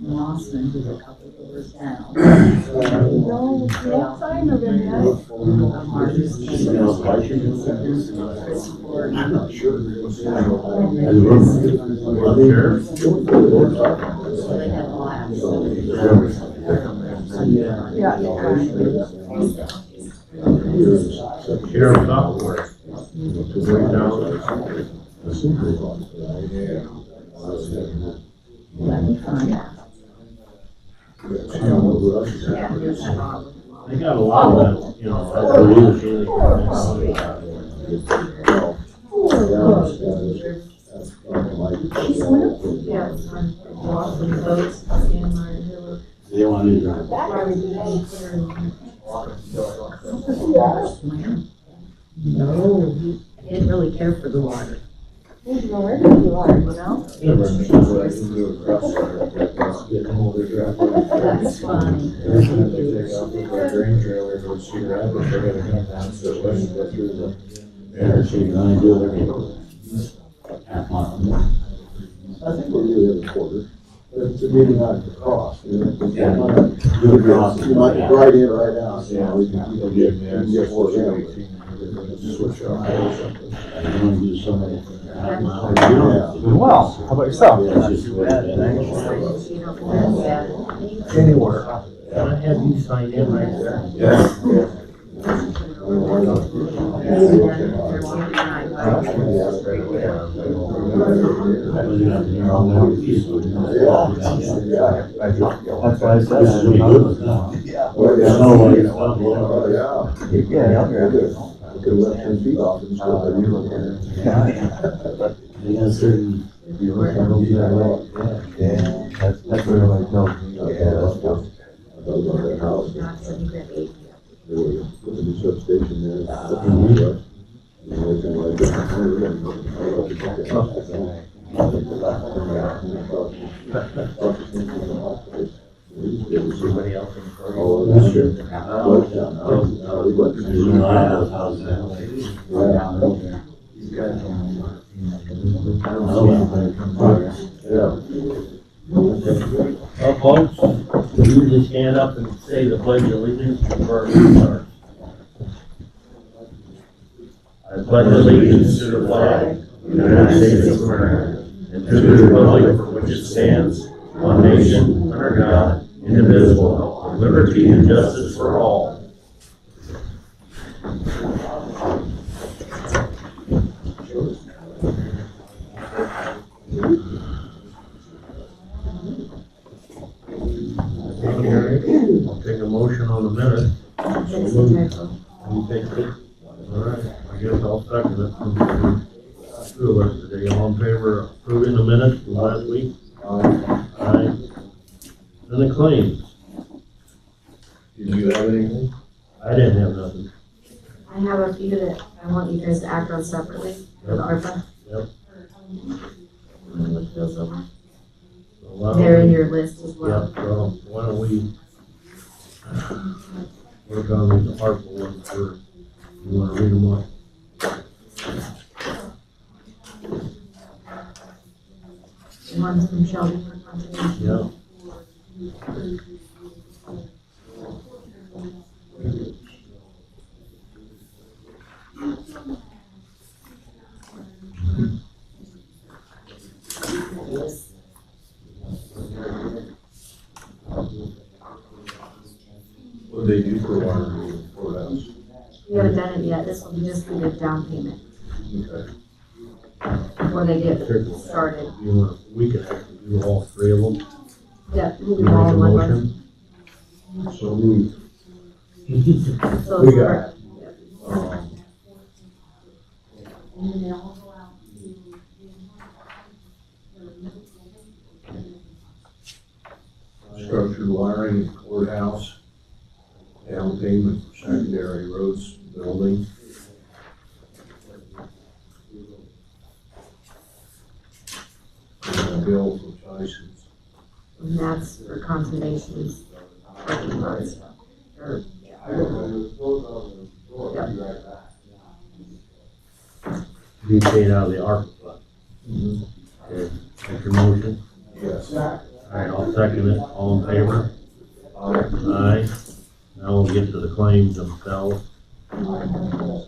Lawson, who's a couple doors down. No sign of it yet. Yeah. Sheriff's office. They got a lot of that, you know. They want to drive. No, he didn't really care for the water. Wherever you are, you know? That's funny. I think we're really every quarter. It's a meeting on the cost. You might write in, write out. Yeah, we can get more in. Switch out. I'm going to do so many. Well, how about yourself? Anywhere. Can I have you sign in right there? Yeah. That's why I said. I could have left 10 feet off and stuff. They got a certain. Yeah, that's what everybody tells me. Yeah, that's tough. I thought about that house. There was a new substation there. And everything like that. Somebody else in the program? Oh, that's true. Well, folks, you just stand up and say the pledge of allegiance before we start. I pledge allegiance to the flag of the United States of America and to the republic for which it stands, one nation, under God, indivisible, with liberty and justice for all. I'll take a motion on the minute. You take it? All right, I guess I'll second it from two of us today. All in favor of approving the minutes from last week? Aye. And the claims? Did you have anything? I didn't have nothing. I have a few that I want you guys to act on separately for the ARPA. Yep. I'm gonna look those over. So why don't They're in we- your list as well. Yep, so why don't we work on these ARPA ones first? You wanna read them off? The ones from Shelby for conservation. Yeah. What do they do for water in the courthouse? We haven't done it yet. This will just be the down payment Okay. before they get started. You want, we can actually do all three of them. Yeah, we'll You do all make a in one month. motion? So moved. So We it's got for- Structured wiring in courthouse, down payment for secondary roads building. And a bill for Tyson's. And that's for conservation's parking lots. Or- Yep. be paid out of the ARPA fund. Okay, make your motion. Yes. All right, I'll second it. All in favor? Aye. Now we'll get to the claims themselves. I'll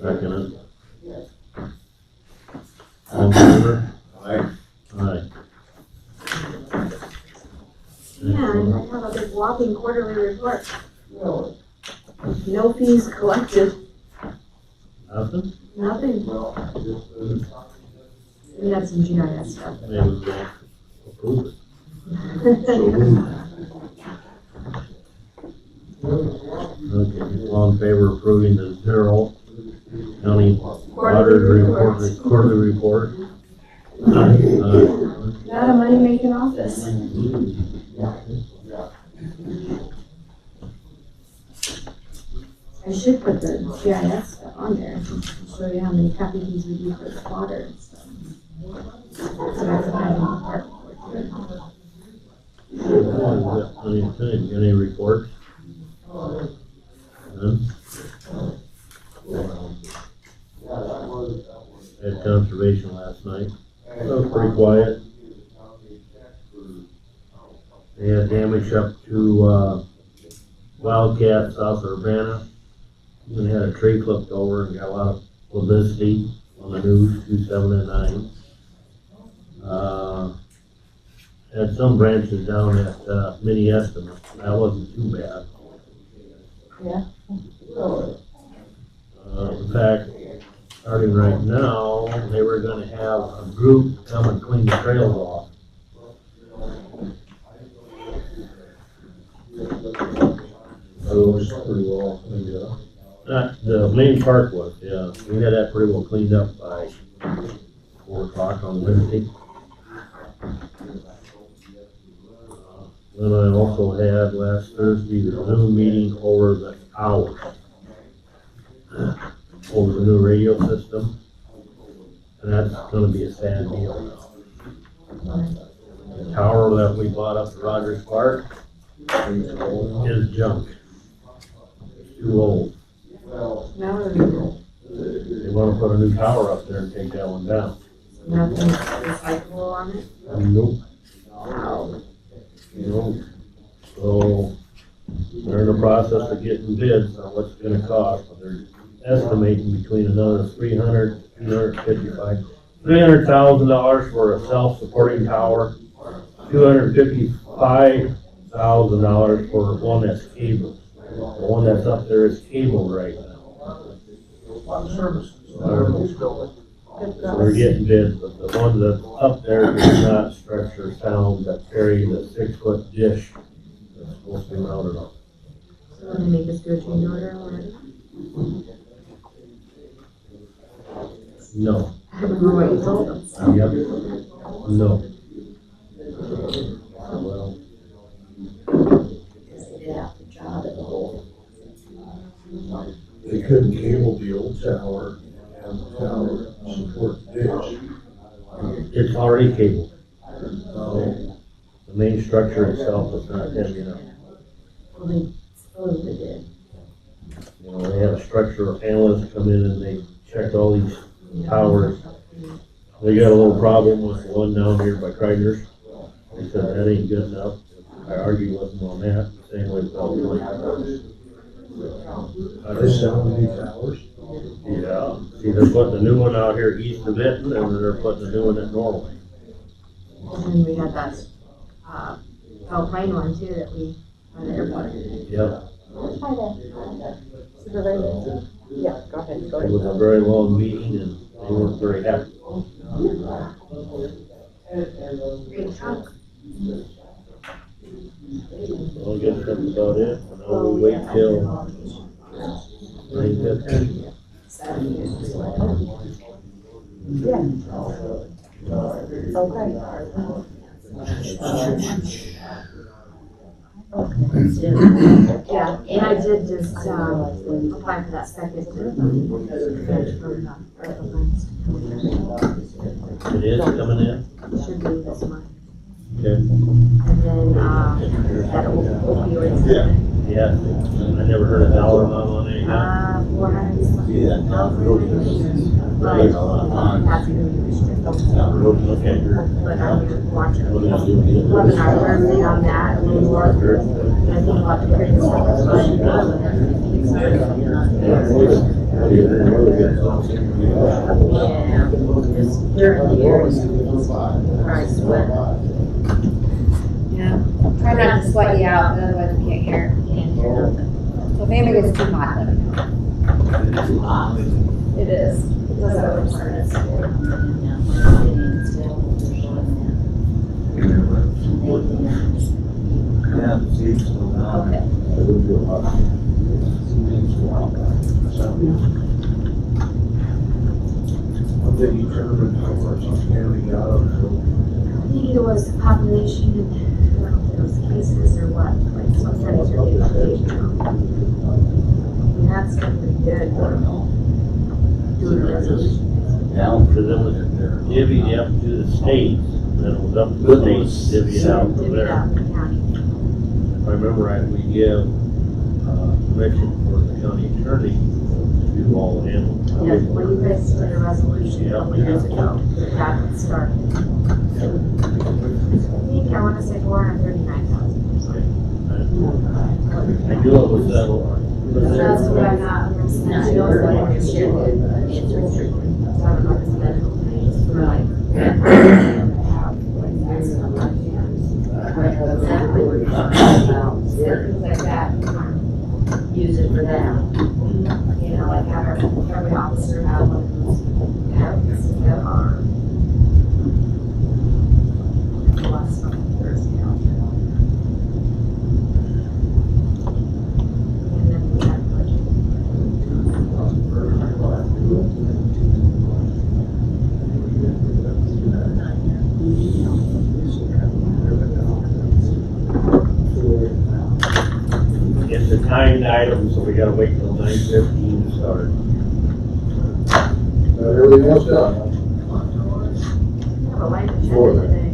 second it. All in favor? Aye. Aye. And I have a big whopping quarterly report. No fees collected, Nothing? nothing. We had some GIS stuff. Maybe we'll approve it. Okay, all in favor of approving the General County Auditor report, quarterly report? Aye. Not a money-making office. I should put the GIS stuff on there, and show you how many copies we do for the water and stuff. So that's what I have in the park report. Any reports? None? Had conservation last night. It was pretty quiet. They had damage up to, Wildcat south of Urbana. And had a tree flipped over and got a lot of publicity on the news, 2, 7, and 9. Had some branches down at mini estimate. That wasn't too bad. Yeah. In fact, starting right now, they were gonna have a group come and clean the trails off. Those pretty well, maybe, The main park was, yeah. We had that pretty well cleaned up by 4 o'clock on Wednesday. Then I also had last Thursday the Zoom meeting over the hours. Over the new radio system. And that's gonna be a sad deal now. The tower that we bought up at Rogers Park is junk. It's too old. No, They wanna put a new tower up there and take that one down. nothing recyclable on it. Nope. Wow. Nope. So, they're in the process of getting bids on what's it gonna cost, but they're estimating between another $300,000 for a self-supporting tower, $255,000 for one that's cabled. The one that's up there is cabled right now. So we're getting bids, but the one that's up there is not structure sound that carry the 6-foot dish that's supposed to be mounted on. So when they make us do a change order already? No. I remember what you told us. Yep. No. Well, Because they did half the job at the whole. They couldn't cable the old tower and the tower support dish. it's already cabled. The main structure itself is not heavy enough. Well, they supposedly did. You know, they had a structural analyst come in and they checked all these towers. They got a little problem with the one down here by Kreidler's. They said that ain't good enough. I argued with them on that, same way with the They sell many towers. yeah, see, they're putting a new one out here east of Benton, and then they're putting a new one at Norway. And then we had that, Alpine one too that we, on the airport. Yep, Hi there. Supervisors? Yeah, go ahead, it was a very long meeting, and they weren't very happy. Great truck. Well, I guess that's about it, and I'll wait till 9:15. 7 years or so. Yeah. Yeah, and I did just, apply for that second. It is coming in? Should be this month. Okay. And then, that opioid. Yeah, I never heard a dollar amount on any of that. 400. Yeah, down the road. But that's really restricted. Down the road. Okay. But I'm watching. What are you doing? Webinar Thursday on that, a little more. And I think about the previous stuff. Yeah, it's currently areas price sweat. Yeah, try not to sweat you out, but otherwise we can't hear. Can't hear nothing. So if anybody gets too hot, let me know. It is. It does have a furnace. Yeah, see, so, Okay. What did you determine how much you carried out of I think it was population, I don't know if it was cases or what, like sometimes you're getting updated now. And that's been pretty good. Doing a resolution. Now, because it was divvied up to the states, then it was up to the states, divvied out from Divvy it there. out in the county. If I remember right, we give, permission for the county attorney to do all the handling. Yeah, well, you guys did a resolution a couple years ago, that got it started. I think I wanna say 439,000. I knew it was settled. That's what I got. That's what I got. It's restricted. So I don't know if it's medical things for like. Things like that. Use it for them. You know, like have every officer have one of those. That are. Last Thursday. And then we have budget. It's a timed item, so we gotta wait till 9:15 to start. everything else done? We have a life agenda today.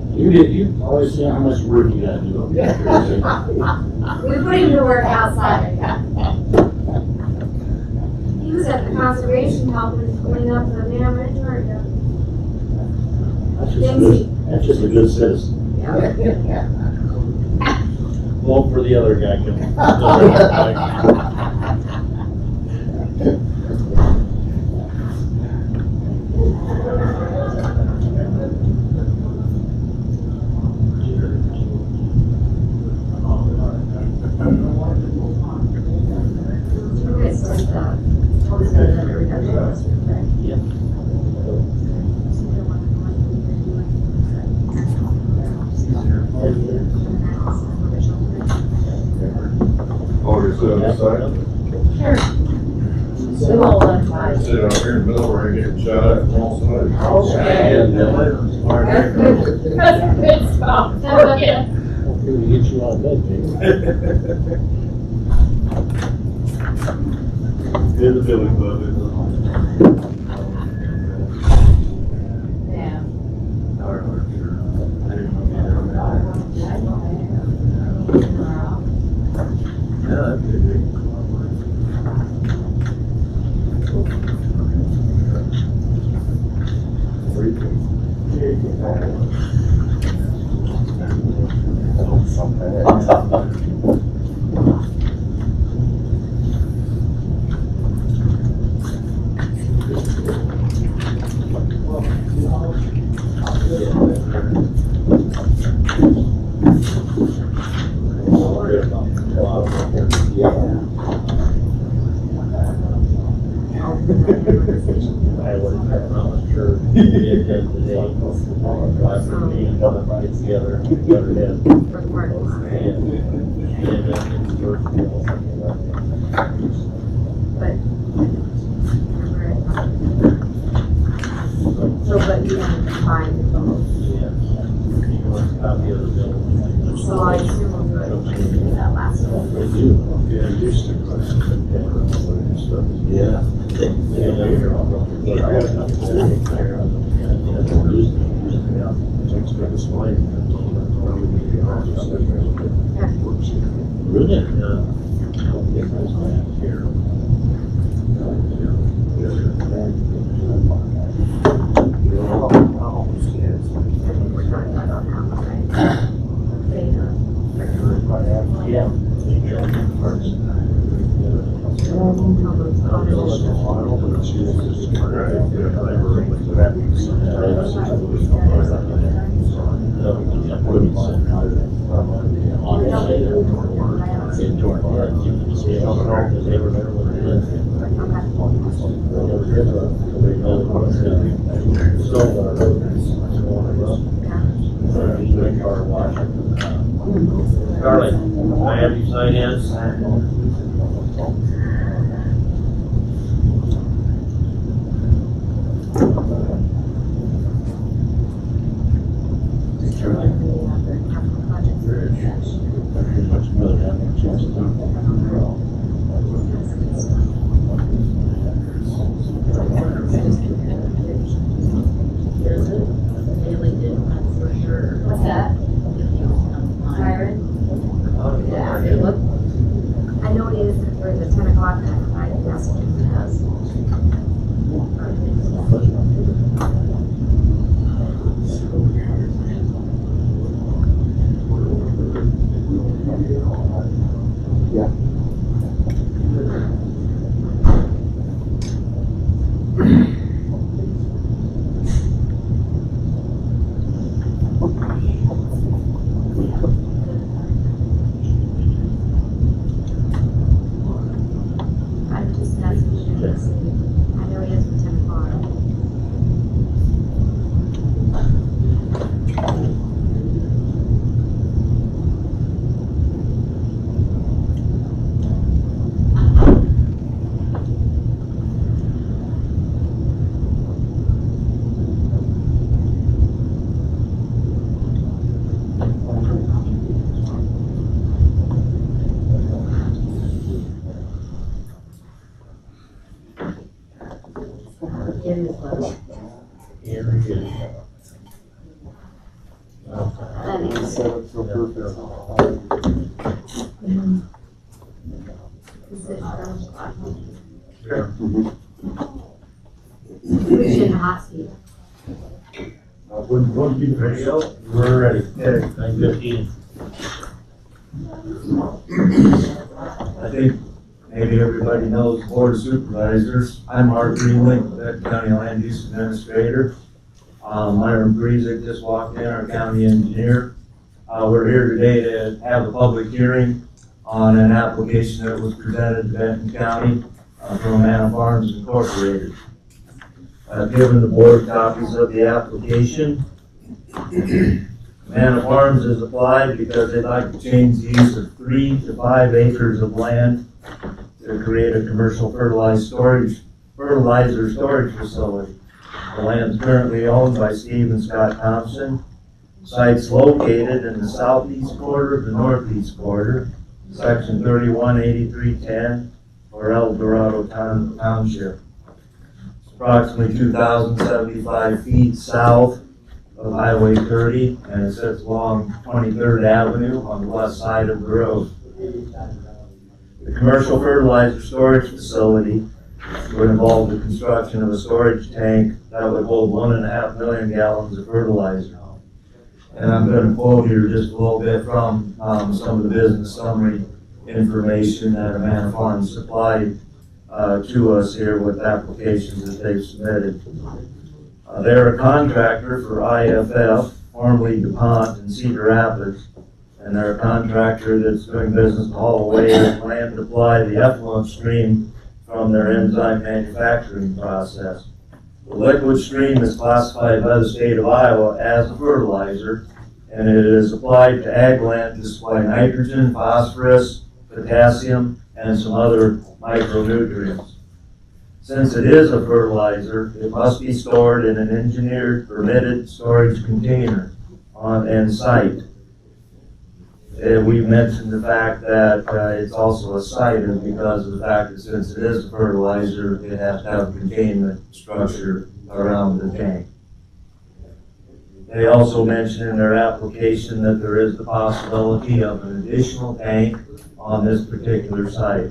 you always see how much work you gotta do. We put him to work outside. He was at the conservation helping clean up the damage or That's just a good citizen. Vote for the other guy. Oh, you're sitting outside? Sit out here in the middle where I get shot at from all sides. Good stuff. Yeah. Hopefully we get you out of bed, Jake. Here's the Billy Club. Yeah. I was not sure we had done today. Get together, better head. So, but you want to find the phone. So I assume we'll do it that last one. Yeah, used to. Yeah. Thanks for displaying. Really? Yeah. Charlie, can I have you sign in? What's that? Byron? Yeah, it looked. I know it is for the 10 o'clock time. I think that's what it has. I just messaged him and said, I know it is for 10 o'clock. Give this level. Here he is. That is. Set up so perfect. This is 7 o'clock. Sure. Put you in the hot seat. Wouldn't you ready to go? We're ready. Okay. 9:15. I think maybe everybody knows the Board of Supervisors. I'm Mark Greenley, Benton County Land Use Administrator. Myron Breezick just walked in, our county engineer. We're here today to have a public hearing on an application that was presented to Benton County from Manna Farms Incorporated. I've given the board copies of the application. Manna Farms has applied because they'd like to change the use of 3 to 5 acres of land to create a commercial fertilizer storage facility. The land is currently owned by Steve and Scott Thompson. The site's located in the southeast quarter of the northeast quarter, section 318310, or El Dorado Township. It's approximately 2,075 feet south of Highway 30, and it sits along 23rd Avenue on the west side of the road. The commercial fertilizer storage facility would involve the construction of a storage tank that would hold 1.5 million gallons of fertilizer. And I'm going to quote here just a little bit from some of the business summary information that Manna Farms supplied to us here with applications that they've submitted. They're a contractor for IFF, formerly DuPont in Cedar Rapids, and they're a contractor that's doing business to haul away and land to apply the effluent stream from their enzyme manufacturing process. The liquid stream is classified by the state of Iowa as a fertilizer, and it is applied to ag land to supply nitrogen, phosphorus, potassium, and some other micronutrients. Since it is a fertilizer, it must be stored in an engineered, permitted storage container on site. We mentioned the fact that it's also a site because of the fact that since it is a fertilizer, it has to have a containment structure around the tank. They also mentioned in their application that there is the possibility of an additional tank on this particular site.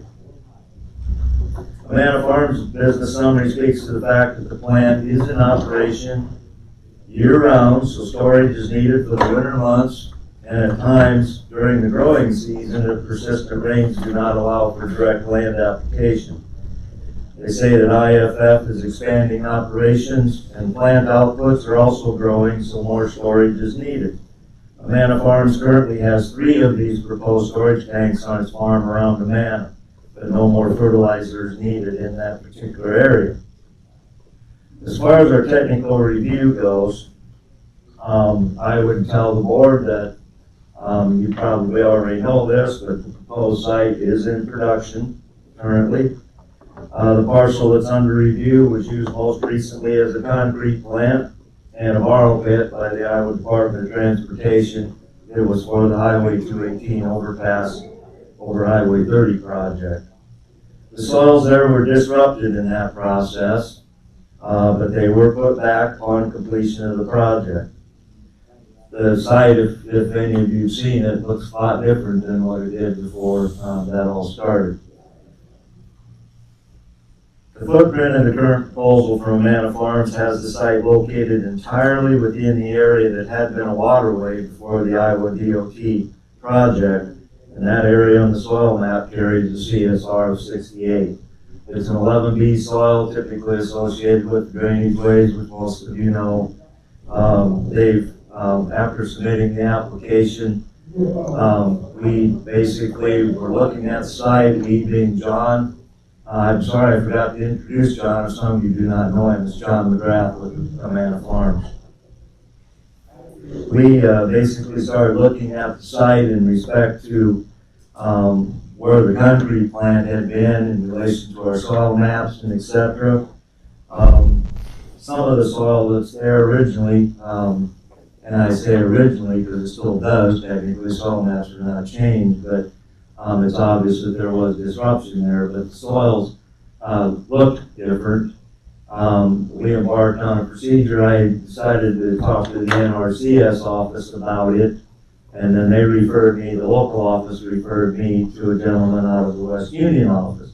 Amana Farms business summary speaks to the fact that the plant is in operation year-round, so storage is needed for the winter months, and at times during the growing season if persistent rains do not allow for direct land application. They say that IFF is expanding operations and plant outputs are also growing, so more storage is needed. Amana Farms currently has 3 of these proposed storage tanks on its farm around Amana, but no more fertilizer is needed in that particular area. As far as our technical review goes, I would tell the board that you probably already know this, but the proposed site is in production currently. The parcel that's under review was used most recently as a concrete plant and a borrow pit by the Iowa Department of Transportation. It was for the Highway 218 overpass over Highway 30 project. The soils there were disrupted in that process, but they were put back on completion of the project. The site, if any of you have seen it, looks a lot different than what it did before that all started. The footprint of the current proposal from Amana Farms has the site located entirely within the area that had been a waterway before the Iowa DOT project, and that area on the soil map carries a CSR of 68. It's an 11B soil typically associated with drainage ways, which most of you know. After submitting the application, we basically were looking at the site, we being John. I'm sorry, I forgot to introduce John. If some of you do not know him, it's John McGrath with Amana Farms. We basically started looking at the site in respect to where the concrete plant had been in relation to our soil maps and etc. Some of the soil that's there originally, and I say originally because it still does, technically soil maps are not changed, but it's obvious that there was disruption there, but the soils looked different. We embarked on a procedure. I decided to talk to the NRCS office about it, and then they referred me, the local office referred me to a gentleman out of the West Union office.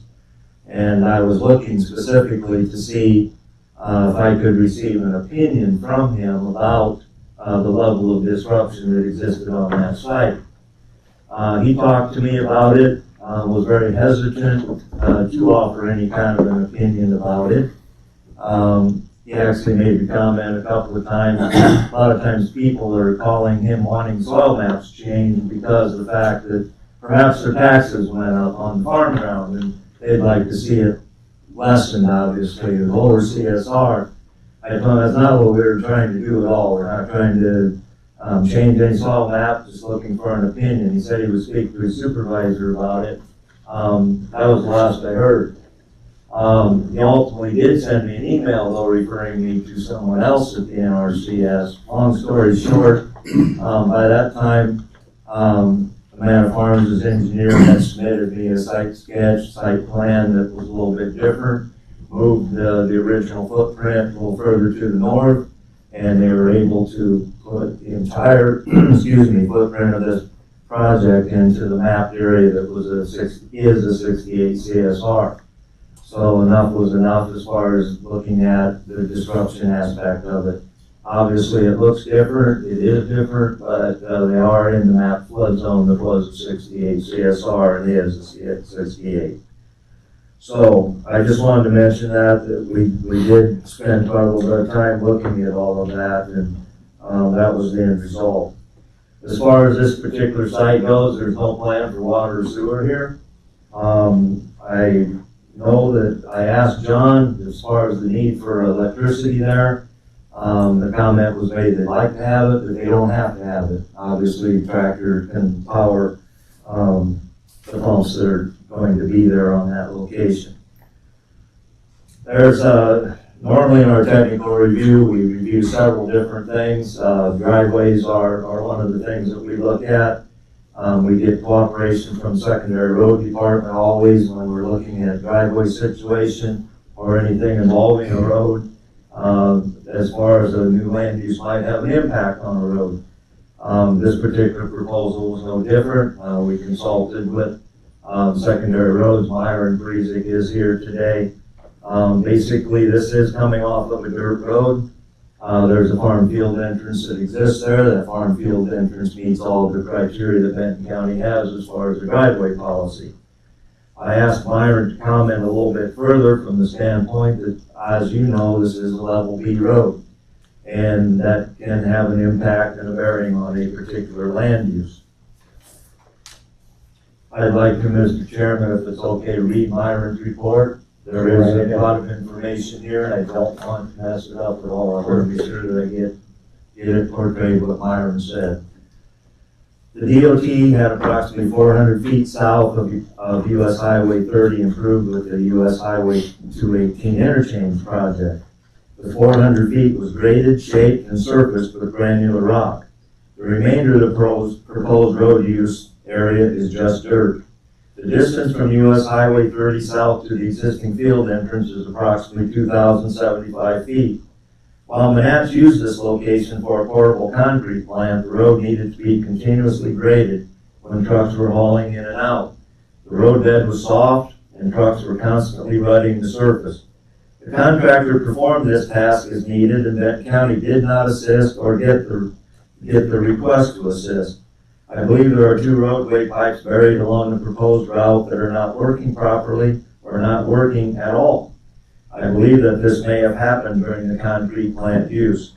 And I was looking specifically to see if I could receive an opinion from him about the level of disruption that existed on that site. He talked to me about it, was very hesitant to offer any kind of an opinion about it. He actually made the comment a couple of times. A lot of times people are calling him wanting soil maps changed because of the fact that perhaps their taxes went up on the farm ground and they'd like to see it lessened, obviously, the lower CSR. I told him that's not what we were trying to do at all. We're not trying to change any soil map, just looking for an opinion. He said he would speak to his supervisor about it. That was the last I heard. He ultimately did send me an email, though, referring me to someone else at the NRCS. Long story short, by that time, Amana Farms' engineer had submitted me a site sketch, site plan that was a little bit different, moved the original footprint a little further to the north, and they were able to put the entire footprint of this project into the mapped area that was is a 68 CSR. So enough was enough as far as looking at the disruption aspect of it. Obviously, it looks different, it is different, but they are in the map flood zone that was a 68 CSR and is a 68. So I just wanted to mention that we did spend quite a little bit of time looking at all of that, and that was the end result. As far as this particular site goes, there's no plan for water or sewer here. I know that I asked John as far as the need for electricity there. The comment was made they'd like to have it, but they don't have to have it. Obviously, tractor can power the pumps that are going to be there on that location. There's normally in our technical review, we review several different things. Driveways are one of the things that we look at. We get cooperation from secondary road department always when we're looking at driveway situation or anything involving a road. as far as a new land use might have an impact on the road. This particular proposal was no different. We consulted with Secondary Roads. Myron Friesick is here today. Basically, this is coming off of a dirt road. There's a farm field entrance that exists there. That farm field entrance meets all of the criteria that Benton County has as far as the driveway policy. I asked Myron to comment a little bit further from the standpoint that, as you know, this is a level B road, and that can have an impact and a bearing on a particular land use. I'd like to, Mr. Chairman, if it's okay, to read Myron's report. There is a lot of information here, and I don't want to mess it up at all. I want to be sure that I get it portrayed what Myron said. The DOT had approximately 400 feet south of US Highway 30 improved with the US Highway 218 interchange project. The 400 feet was graded, shaped, and surfaced with granular rock. The remainder of the proposed road use area is just dirt. The distance from US Highway 30 south to the existing field entrance is approximately 2,075 feet. While Manats used this location for a portable concrete plant, the road needed to be continuously graded when trucks were hauling in and out. The roadbed was soft and trucks were constantly rutting the surface. The contractor performed this task as needed, and Benton County did not assist or get the request to assist. I believe there are 2 roadway pipes buried along the proposed route that are not working properly or not working at all. I believe that this may have happened during the concrete plant use.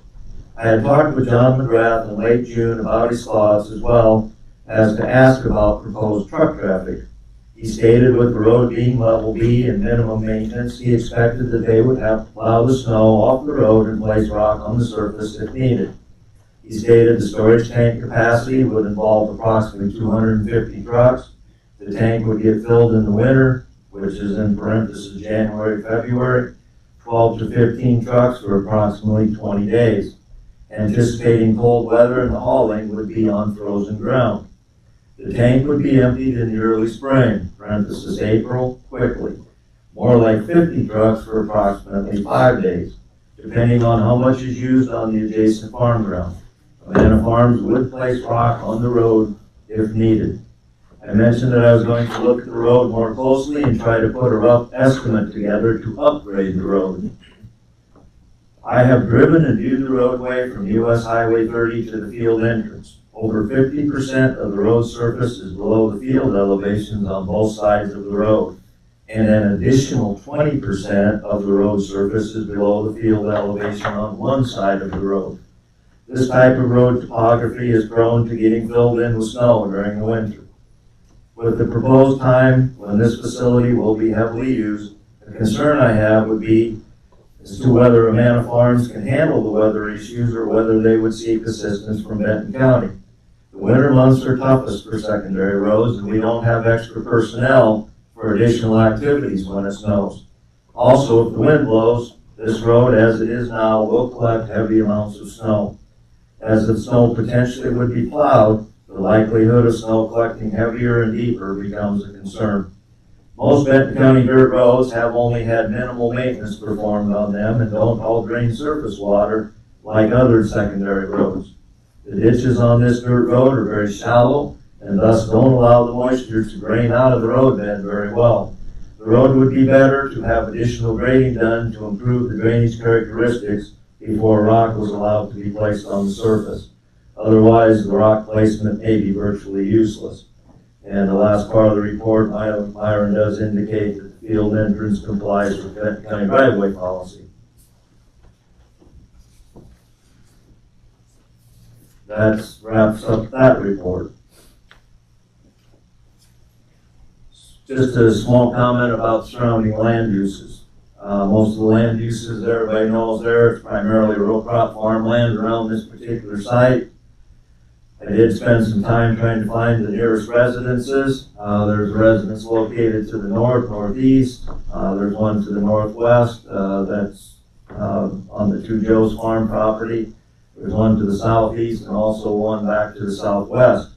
I had talked with John McGrath in late June about his thoughts as well as to ask about proposed truck traffic. He stated with the road being level B and minimum maintenance, he expected that they would have to plow the snow off the road and place rock on the surface if needed. He stated the storage tank capacity would involve approximately 250 trucks. The tank would get filled in the winter, which is in parentheses January, February, 12 to 15 trucks for approximately 20 days. Anticipating cold weather and the hauling would be on frozen ground. The tank would be emptied in the early spring, parentheses April, quickly. More like 50 trucks for approximately 5 days, depending on how much is used on the adjacent farm ground. Amana Farms would place rock on the road if needed. I mentioned that I was going to look at the road more closely and try to put a rough estimate together to upgrade the road. I have driven and viewed the roadway from US Highway 30 to the field entrance. Over 50% of the road surface is below the field elevations on both sides of the road, and an additional 20% of the road surface is below the field elevation on one side of the road. This type of road topography is prone to getting filled in with snow during the winter. With the proposed time when this facility will be heavily used, the concern I have would be as to whether Amana Farms can handle the weather issues or whether they would seek assistance from Benton County. The winter months are toughest for secondary roads, and we don't have extra personnel for additional activities when it snows. Also, if the wind blows, this road as it is now will collect heavy amounts of snow. As the snow potentially would be plowed, the likelihood of snow collecting heavier and deeper becomes a concern. Most Benton County dirt roads have only had minimal maintenance performed on them and don't all drain surface water like other secondary roads. The ditches on this dirt road are very shallow and thus don't allow the moisture to drain out of the roadbed very well. The road would be better to have additional grading done to improve the drainage characteristics before rock was allowed to be placed on the surface. Otherwise, the rock placement may be virtually useless. And the last part of the report, Myron does indicate that the field entrance complies with Benton County driveway policy. That wraps up that report. Just a small comment about surrounding land uses. Most of the land uses everybody knows there, it's primarily row crop farmland around this particular site. I did spend some time trying to find the nearest residences. There's a residence located to the north, northeast. There's one to the northwest, that's on the Two Joe's farm property. There's one to the southeast and also one back to the southwest.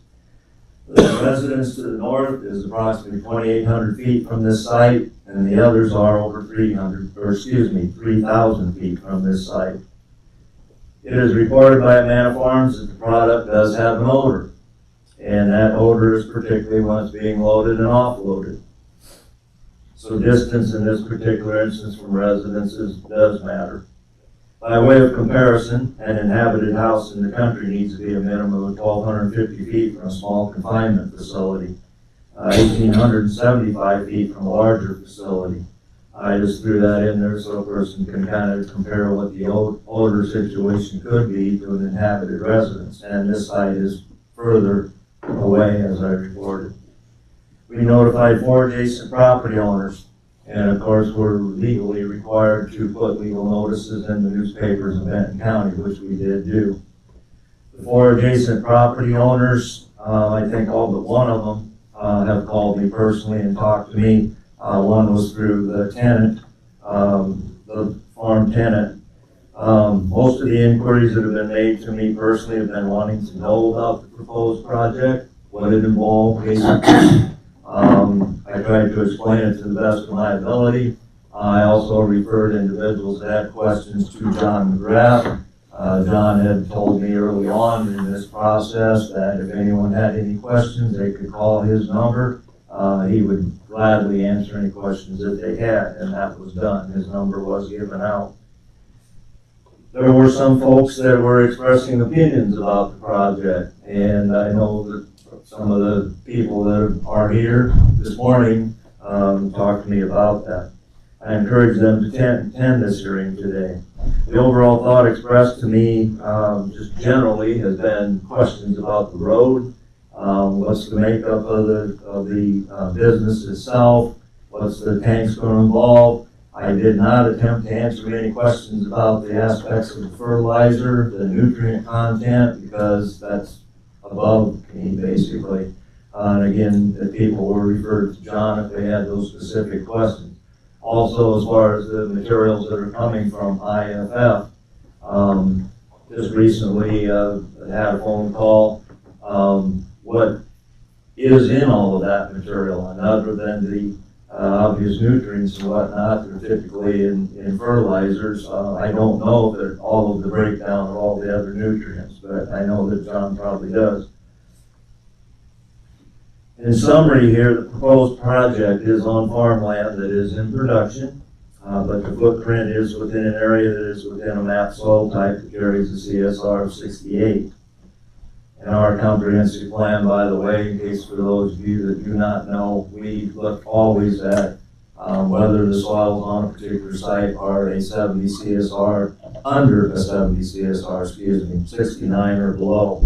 The residence to the north is approximately 2,800 feet from this site, and and the others are over 3,000 feet from this site. It is reported by Amana Farms that the product does have an odor, and that odor is particularly when it's being loaded and offloaded. So distance in this particular instance from residences does matter. By way of comparison, an inhabited house in the country needs to be a minimum of 1,250 feet from a small confinement facility, 1,875 feet from a larger facility. I just threw that in there so a person can kind of compare what the odor situation could be to an inhabited residence, and this site is further away, as I reported. We notified 4 adjacent property owners, and of course we're legally required to put legal notices in the newspapers in Benton County, which we did do. The 4 adjacent property owners, I think all but one of them have called me personally and talked to me. One was through the tenant, the farm tenant. Most of the inquiries that have been made to me personally have been wanting to know about the proposed project, what it involved, basically. I tried to explain it to the best of my ability. I also referred individuals that had questions to John McGrath. John had told me early on in this process that if anyone had any questions, they could call his number. He would gladly answer any questions that they had, and that was done. His number was given out. There were some folks that were expressing opinions about the project, and I know that some of the people that are here this morning talked to me about that. I encourage them to attend this hearing today. The overall thought expressed to me, just generally, has been questions about the road. What's the makeup of the business itself? What's the tanks going to involve? I did not attempt to answer any questions about the aspects of the fertilizer, the nutrient content, because that's above me, basically. And again, the people were referred to John if they had those specific questions. Also, as far as the materials that are coming from IFF, just recently had a phone call. What is in all of that material, and other than the obvious nutrients and whatnot that are typically in fertilizers, I don't know that all of the breakdown of all the other nutrients, but I know that John probably does. In summary here, the proposed project is on farmland that is in production, but the footprint is within an area that is within a MAP soil type that carries a CSR of 68. In our comprehensive plan, by the way, in case for those of you that do not know, we look always at whether the soils on a particular site are a 70 CSR, under a 70 CSR, 69 or below.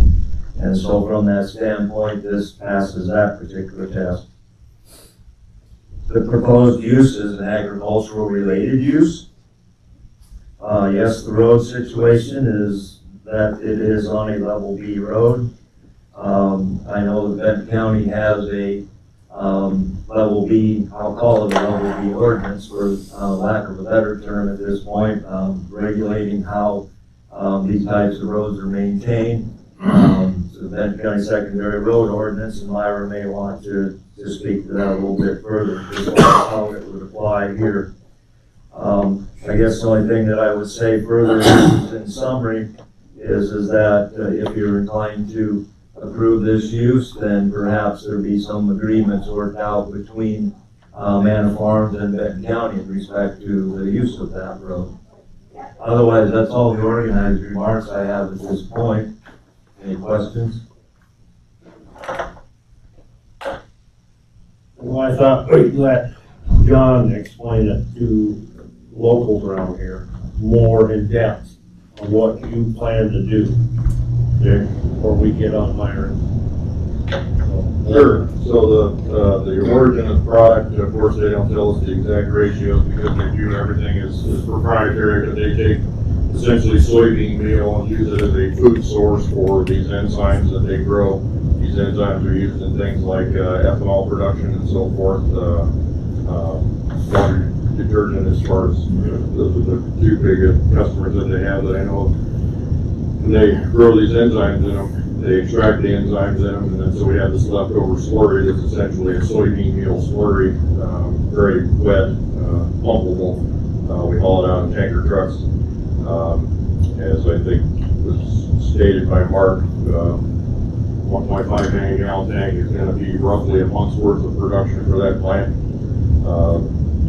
And so from that standpoint, this passes that particular test. The proposed use is an agricultural related use. Yes, the road situation is that it is on a level B road. I know that Benton County has a level B, I'll call it a level B ordinance for lack of a better term at this point, regulating how these types of roads are maintained. So the Benton County Secondary Road Ordinance, and Myra may want to speak to that a little bit further, just how it would apply here. I guess the only thing that I would say further in summary is that if you're inclined to approve this use, then perhaps there be some agreements worked out between Amana Farms and Benton County in respect to the use of that road. Otherwise, that's all the organized remarks I have at this point. Any questions? Well, I thought we'd let John explain it to locals around here more in depth on what you plan to do there before we get on Myron. Sure. So the origin of the product, of course, they don't tell us the exact ratios because they do everything is proprietary, but they take essentially soybean meal and use it as a food source for these enzymes that they grow. These enzymes are used in things like ethanol production and so forth. Laundry detergent, as far as those are the two big customers that they have that I know of. And they grow these enzymes in them. They extract the enzymes in them, and then so we have this leftover slurry that's essentially a soybean meal slurry, very wet, pumpable. We haul it out in tanker trucks. As I think was stated by Mark, 1.5 million gallon tank is going to be roughly a month's worth of production for that plant.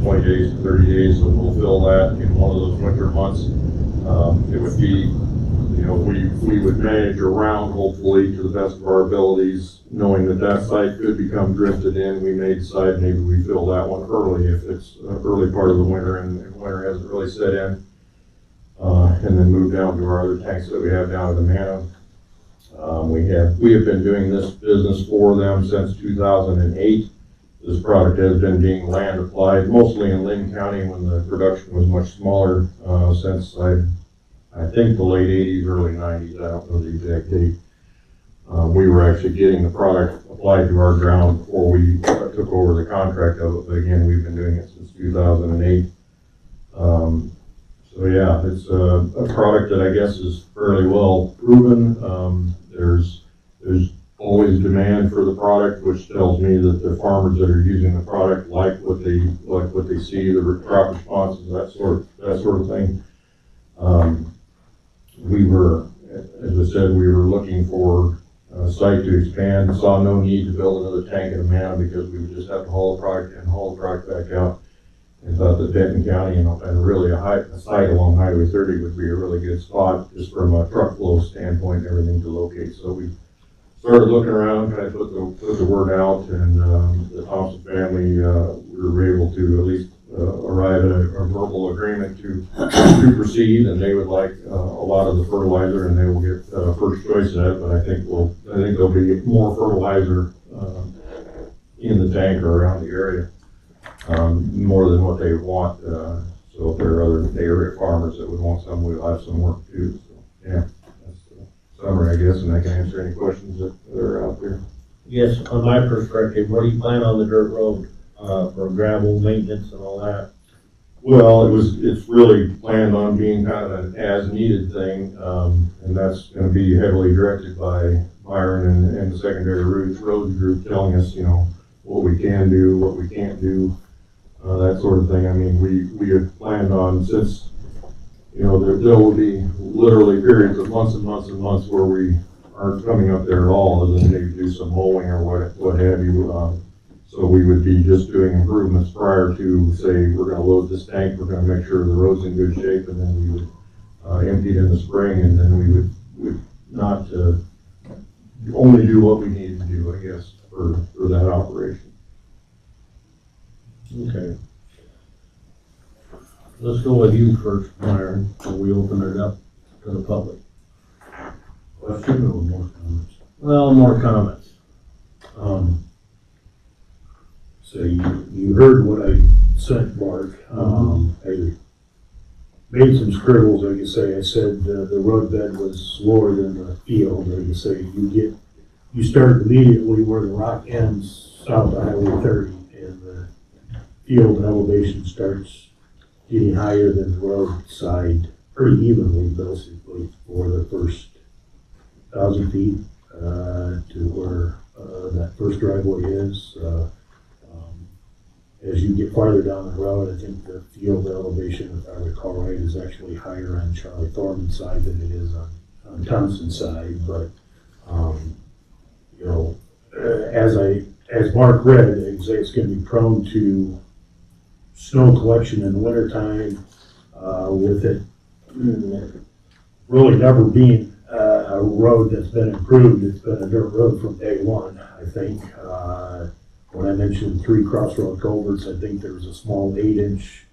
20 days to 30 days, so we'll fill that in one of those winter months. It would be, you know, we would manage around, hopefully, to the best of our abilities, knowing that that site could become drifted in. We may decide maybe we fill that one early if it's early part of the winter and winter hasn't really set in. And then move down to our other tanks that we have down at the Manna. We have been doing this business for them since 2008. This product has been being land applied mostly in Lynn County when the production was much smaller, since I think the late 80s, early 90s. I don't know the exact date. We were actually getting the product applied to our ground before we took over the contract of it. But again, we've been doing it since 2008. So yeah, it's a product that I guess is fairly well proven. There's always demand for the product, which tells me that the farmers that are using the product like what they see, the crop responses, that sort of thing. We were, as I said, we were looking for a site to expand. Saw no need to build another tank in Amana because we would just have to haul the product in, haul the product back out. And thought that Benton County and really a site along Highway 30 would be a really good spot just from a truck flow standpoint and everything to locate. So we started looking around, kind of put the word out, and the Thompson family, we were able to at least arrive at a verbal agreement to proceed, and they would like a lot of the fertilizer, and they will get first choice at it. But I think there'll be more fertilizer in the tank or around the area, more than what they would want. So if there are other area farmers that would want some, we'll have some work too. So yeah. Summary, I guess, and I can answer any questions that are out there. Yes, on my perspective, what do you plan on the dirt road, for gravel maintenance and all that? Well, it's really planned on being kind of an as-needed thing, and that's gonna be heavily directed by Byron and the secondary roads group telling us, you know, what we can do, what we can't do, that sort of thing. I mean, we have planned on, since you know, there will be literally periods of months and months and months where we aren't coming up there at all, other than maybe do some mowing or what have you. So we would be just doing improvements prior to, say, we're going to load this tank, we're going to make sure the road's in good shape, and then we would empty it in the spring, and then we would not only do what we needed to do, I guess, for that operation. Okay. Let's go with you first, Myron, before we open it up to the public. Question or more comments? Well, more comments. So you heard what I sent Mark. I made some scribbles, like you say. I said the roadbed was lower than the field. Like you say, you start immediately where the rock ends south of Highway 30, and the field elevation starts getting higher than the roadside pretty evenly, basically, for the first 1,000 feet to where that first driveway is. As you get farther down the road, I think the field elevation, if I recall right, is actually higher on Charlie Thorman's side than it is on Thompson's side. But you know, as Mark read, it's going to be prone to snow collection in the wintertime, with it really never being a road that's been improved. It's been a dirt road from day one, I think. When I mentioned 3 crossroad culverts, I think there was a small 8-inch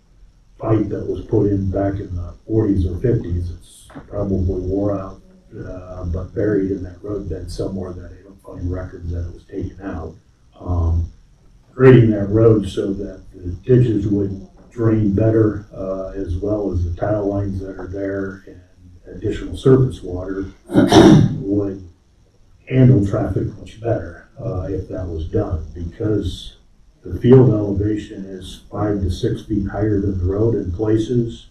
pipe that was put in back in the 40s or 50s. It's probably wore out, but buried in that road bed somewhere that I don't find records that it was taken out. Grading that road so that the ditches would drain better, as well as the tile lines that are there, and additional surface water would handle traffic much better if that was done, because the field elevation is 5 to 6 feet higher than the road in places.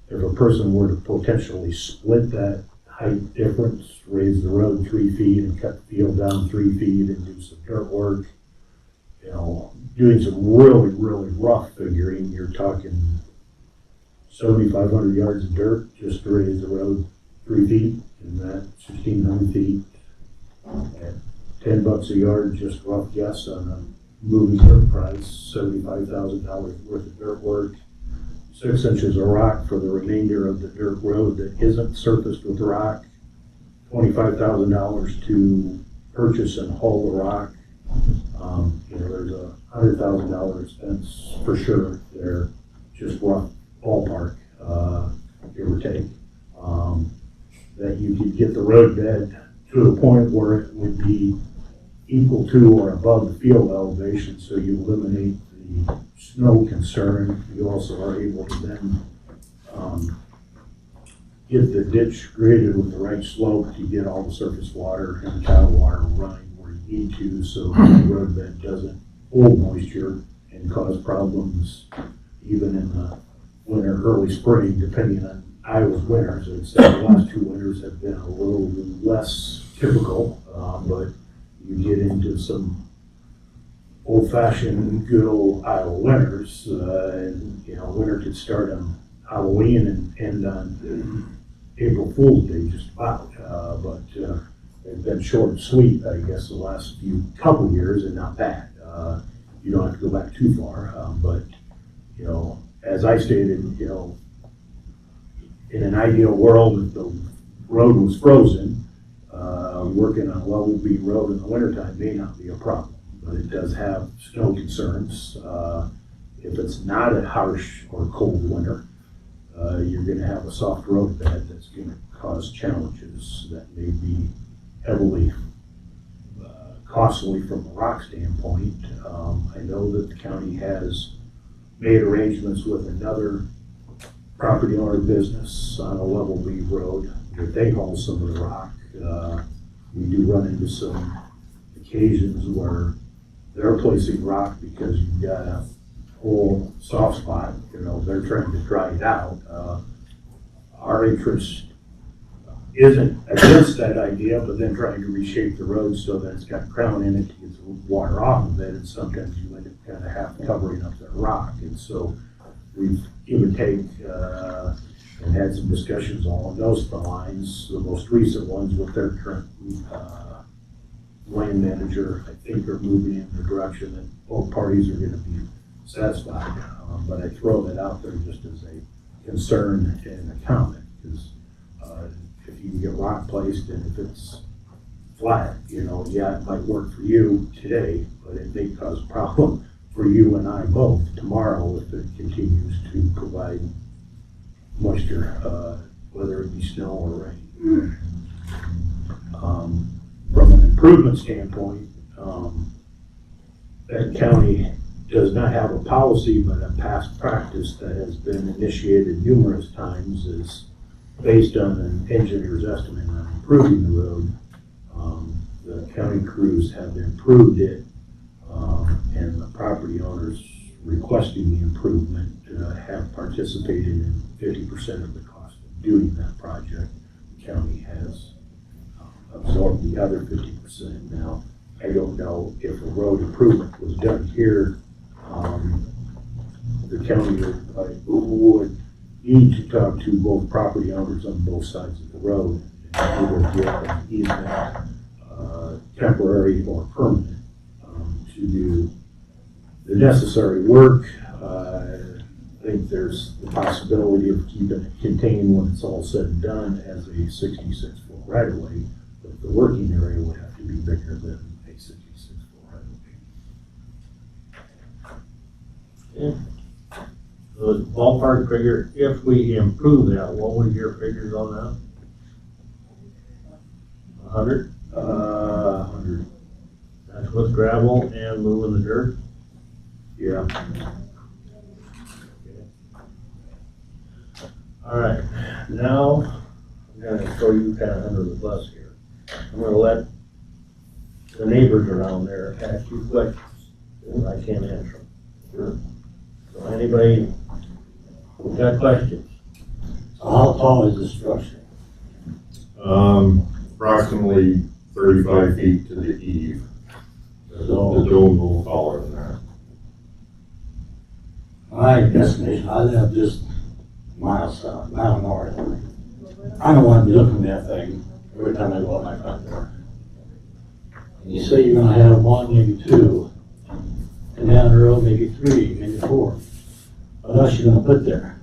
If a person were to potentially split that height difference, raise the road 3 feet and cut the field down 3 feet and do some dirt work, you know, doing some really, really rough figuring, you're talking 7,500 yards of dirt just to raise the road 3 feet, and that 1,600 feet at $10 a yard, just rough guess on a moving dirt price, $75,000 worth of dirt work, 6 inches of rock for the remainder of the dirt road that isn't surfaced with rock, $25,000 to purchase and haul the rock. You know, there's a $100,000 expense for sure there, just rough ballpark, give or take. That you could get the road bed to the point where it would be equal to or above the field elevation, so you eliminate the snow concern. You also are able to then get the ditch graded with the right slope to get all the surface water and tidal water running where you need to, so the road bed doesn't hold moisture and cause problems even in the winter, early spring, depending on Iowa's winters. I'd say the last 2 winters have been a little less typical, but you get into some old-fashioned, good old Iowa winters, and you know, winter could start on Halloween and end on April Fool's Day, just about. But they've been short and sweet, I guess, the last couple years, and not bad. You don't have to go back too far, but you know, as I stated, you know, in an ideal world, if the road was frozen, working on a level B road in the wintertime may not be a problem, but it does have snow concerns. If it's not a harsh or cold winter, you're going to have a soft road bed that's going to cause challenges that may be heavily costly from a rock standpoint. I know that the county has made arrangements with another property owner business on a level B road that they haul some of the rock. We do run into some occasions where they're placing rock because you've got a whole soft spot, you know, they're trying to dry it out. Our interest isn't against that idea, but then trying to reshape the road so that it's got crown in it to get the water off of it, and sometimes you end up kind of half covering up that rock. And so we've give and take and had some discussions along those lines. The most recent ones with their current land manager, I think, are moving in the direction that both parties are going to be satisfied. But I throw that out there just as a concern and a comment, because if you can get rock placed and if it's flat, you know, yeah, it might work for you today, but it may cause a problem for you and I both tomorrow if it continues to provide moisture, whether it be snow or rain. From an improvement standpoint, that county does not have a policy, but a past practice that has been initiated numerous times is based on an engineer's estimate on improving the road. The county crews have improved it, and the property owners requesting the improvement have participated in 50% of the cost of doing that project. The county has absorbed the other 50%. Now, I don't know if a road improvement was done here, the county would need to talk to both property owners on both sides of the road and either get an easement, temporary or permanent, to do the necessary work. I think there's the possibility of keeping it contained when it's all said and done as a 66-foot right of way, but the working area would have to be bigger than a 66-foot right of way. Yeah. So the ballpark figure, if we improve that, what was your figures on that? 100? 100. That's with gravel and moving the dirt? Yeah. All right, now I'm gonna throw you kind of under the bus here. I'm gonna let the neighbors around there ask you questions, and I can't answer them. So anybody who's got questions? How tall is the structure? Approximately 35 feet to the eve. The dome will taller than that. My destination, I live just miles south, mile north. I don't want to be looking at that thing every time I go out my front door. And you say you're gonna have one, maybe two, and down the road, maybe three, maybe four. What else you gonna put there?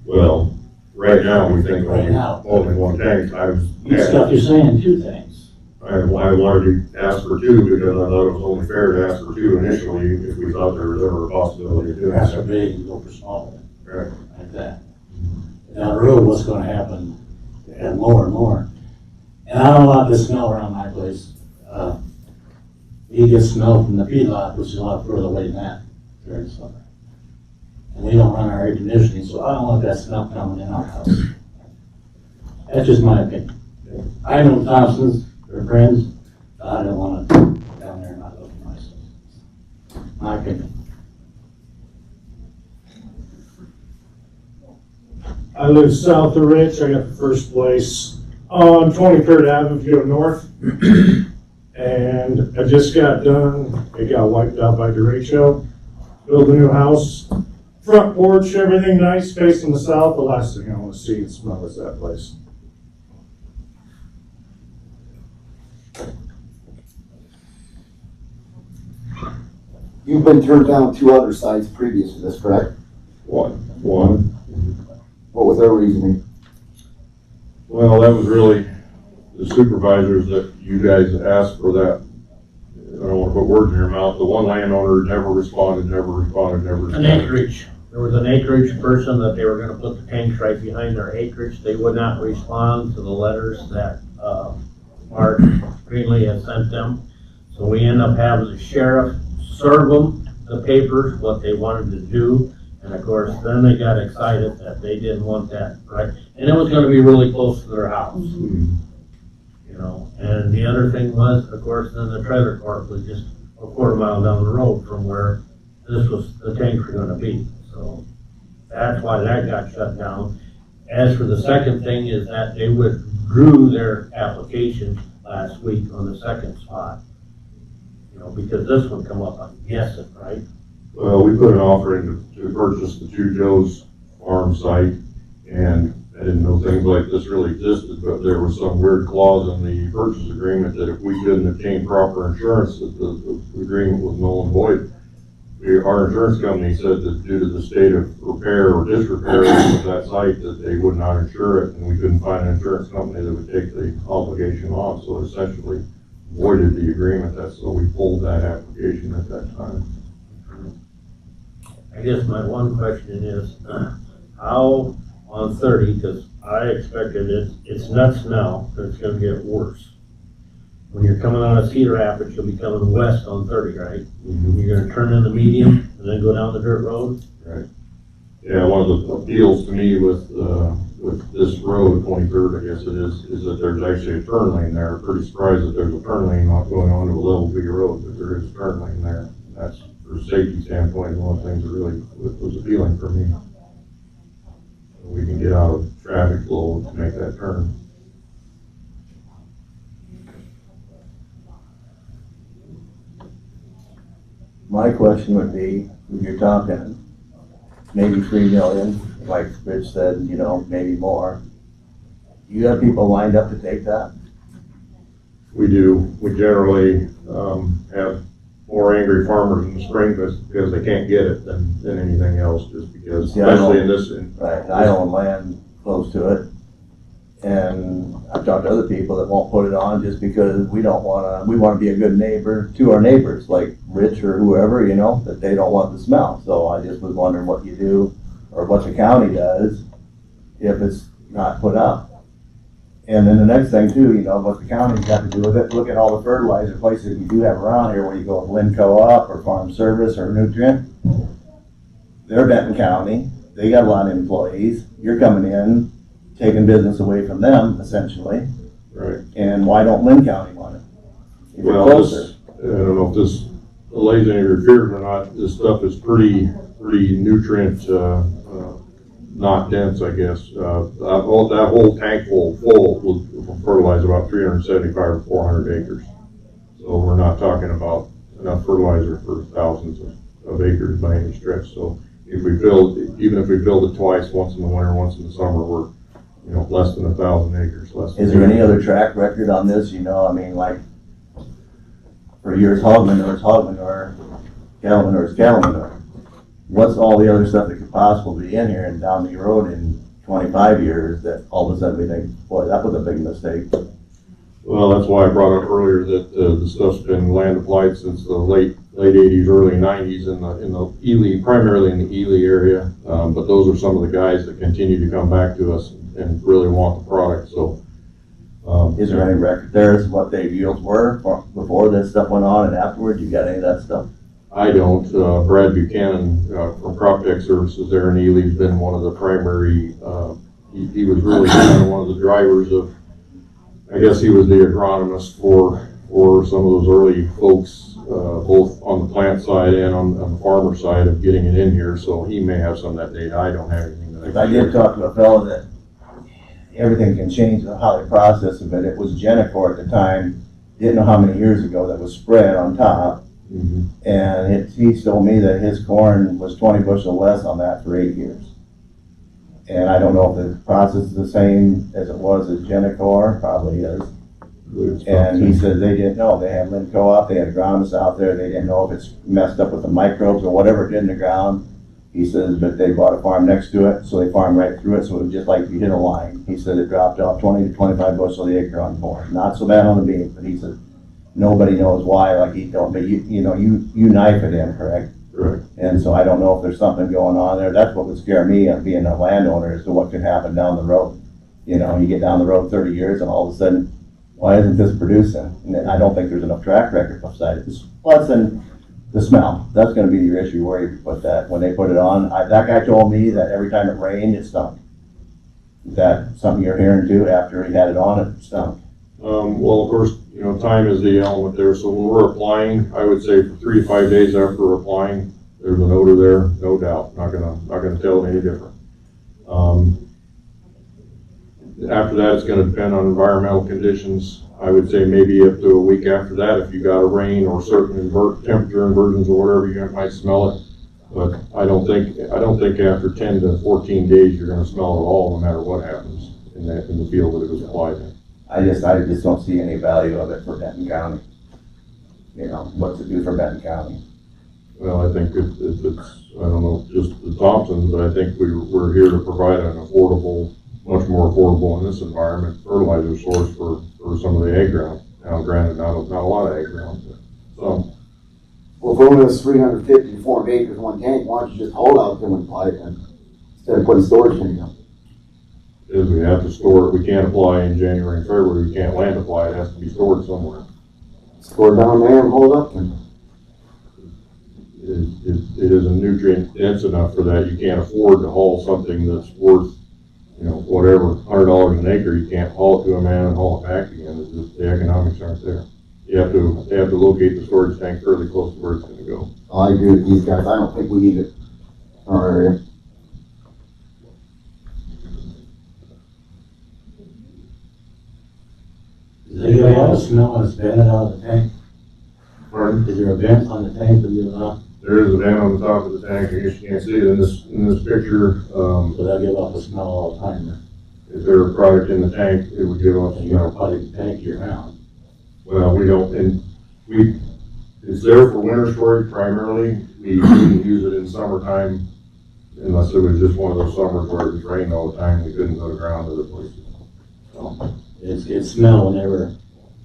Well, right now, we think Right now. only one tank. You stuff you're saying two things. I wanted to ask for two because I thought it was only fair to ask for two initially if we thought there was ever a possibility of doing Ask for that. big and go for small, Right. like that. Down the road, what's gonna happen? And more and more. And I don't want the smell around my place. You get smell from the feedlot, which is a lot further away than that during the summer. And we don't run our air conditioning, so I don't want that smell coming in our house. That's just my opinion. I know Thompson's, they're friends, but I don't want to down there and not look at myself. My opinion. I live south of Rich. I got the first place on 23rd Avenue if you go north. And I just got done. It got wiped out by derecho. Built a new house. Front porch, everything nice, facing the south. The last thing I want to see and smell is that place. You've been turned down 2 other sites previous to this, correct? One. What was their reasoning? Well, that was really the supervisors that you guys asked for that. I don't want to put words in your mouth. The one landowner never responded. An acreage. There was an acreage person that they were gonna put the tanks right behind their acreage. They would not respond to the letters that, Mark Greenlee had sent them. So we end up having the sheriff serve them the papers, what they wanted to do. And of course, then they got excited that they didn't want that, right? And it was gonna be really close to their house. You know, and the other thing was, of course, then the trailer court was just a quarter mile down the road from where the tanks were gonna be. So that's why that got shut down. As for the second thing is that they withdrew their application last week on the second spot. You know, because this one come up, I'm guessing, right? Well, we put an offer in to purchase the Two Joe's farm site, and I didn't know things like this really existed, but there was some weird clause in the purchase agreement that if we couldn't obtain proper insurance, that the agreement was null and void. Our insurance company said that due to the state of repair or disrepair of that site, that they would not insure it, and we couldn't find an insurance company that would take the obligation on, so essentially voided the agreement. So we pulled that application at that time. I guess my one question is, how on 30, because I expected it's nuts now, that it's gonna get worse. When you're coming out of Cedar Rapids, you'll be coming west on 30, right? You're gonna turn in the medium and then go down the dirt road? Right. Yeah, one of the appeals to me with this road, 23rd, I guess it is that there's actually a turn lane there. I'm pretty surprised that there's a turn lane not going onto a level B road, but there is a turn lane there. That's, for a safety standpoint, one of the things that really was appealing for me. We can get out of traffic flow to make that turn. My question would be, when you're talking maybe 3 million, like Rich said, you know, maybe more, you have people lined up to take that? We do. We generally have more angry farmers in the spring because they can't get it than anything else, just because, See, I especially in know- this. Right, I own land close to it, and I've talked to other people that won't put it on just because we wanna be a good neighbor to our neighbors, like Rich or whoever, you know, that they don't want the smell. So I just was wondering what you do, or what the county does, if it's not put up. And then the next thing too, you know, what the county's got to do with it, look at all the fertilizer places you do have around here, where you go with Lynn Co-op or Farm Service or Nutrient. They're Benton County, they got a lot of employees, you're coming in, taking business away from them, essentially. Right. And why don't Lynn County want it? If you're Well, closer. I don't know if this allays any of your fears or not. This stuff is pretty nutrient, not dense, I guess. That whole tank full will fertilize about 375 or 400 acres. So we're not talking about enough fertilizer for thousands of acres by any stretch. So if we filled, even if we filled it twice, once in the winter, once in the summer, we're, less than 1,000 acres, less than. Is there any other track record on this, I mean, like, for years Hogman or Calvin or Calvin, what's all the other stuff that could possibly be in here and down the road in 25 years that all of a sudden we think, boy, that was a big mistake? Well, that's why I brought up earlier that the stuff's been land applied since the late 80s, early 90s in the Ely, primarily in the Ely area. But those are some of the guys that continue to come back to us and really want the product. So, is there any record there as what their yields were before this stuff went on and afterwards? You got any of that stuff? I don't. Brad Buchanan from Crop Tech Services there in Ely's been one of the primary. He was really kind of one of the drivers of. I guess he was the agronomist for some of those early folks, both on the plant side and on the farmer side of getting it in here. So he may have some of that data. I don't have anything that I did talk to a fellow that everything can change how they process it, but it was Genicor at the time. Didn't know how many years ago that was spread on top. Mm-hmm. And he told me that his corn was 20 bushel less on that for 8 years. And I don't know if the process is the same as it was at Genicor, probably is. And he said they didn't know. They had Lynn Co-op, they had agronomists out there, they didn't know if it's messed up with the microbes or whatever it did in the ground. He says, but they bought a farm next to it, so they farmed right through it, so it was just like you hit a line. He said it dropped off 20 to 25 bushel the acre on corn. Not so bad on the beans, but he said nobody knows why, like he don't, but you knife it in, correct? Correct. And so I don't know if there's something going on there. That's what would scare me of being a landowner as to what could happen down the road. You get down the road 30 years and all of a sudden, why isn't this producing? And I don't think there's enough track record beside it. Plus, then the smell. That's going to be your issue where you put that. When they put it on, that guy told me that every time it rained, it stunk. Is that something you're hearing too? After he had it on, it stunk. Well, of course, time is the element there. So when we're applying, I would say for 3 to 5 days after we're applying, there's an odor there, no doubt. Not gonna tell it any different. After that, it's going to depend on environmental conditions. I would say maybe up to a week after that, if you got a rain or certain temperature inversions or whatever, you might smell it. But I don't think after 10 to 14 days you're going to smell it at all, no matter what happens in the field that it was applied in. I just don't see any value of it for Benton County. What's it do for Benton County? Well, I think it's I don't know, just the Thompsons, but I think we're here to provide an affordable, much more affordable in this environment, fertilizer source for some of the ag ground. Now, granted, not a lot of ag ground, but some. Well, if only was 350 to 400 acres, one tank, why don't you just hold out them and apply it then? Instead of putting storage tanks up. Is we have to store it. We can't apply in January and February. We can't land apply. It has to be stored somewhere. Store it down there and hold up and. It isn't nutrient dense enough for that. You can't afford to haul something that's worth, whatever, $100 an acre. You can't haul it to a man and haul it back again. It's just, the economics aren't there. They have to locate the storage tank fairly close to where it's going to go. I agree with these guys. I don't think we need it in our area. Does anybody have a smell that's vented out of the tank? Pardon? Is there a vent on the tank that you allow? There is a vent on the top of the tank. I guess you can't see it in this picture. So they'll give off a smell all the time then? If there were product in the tank, it would give off. And you're probably the tank year round. Well, we don't, it's there for winter storage primarily. We couldn't use it in summertime unless it was just one of those summers where it was raining all the time. We couldn't go to ground other places. So, It smell whenever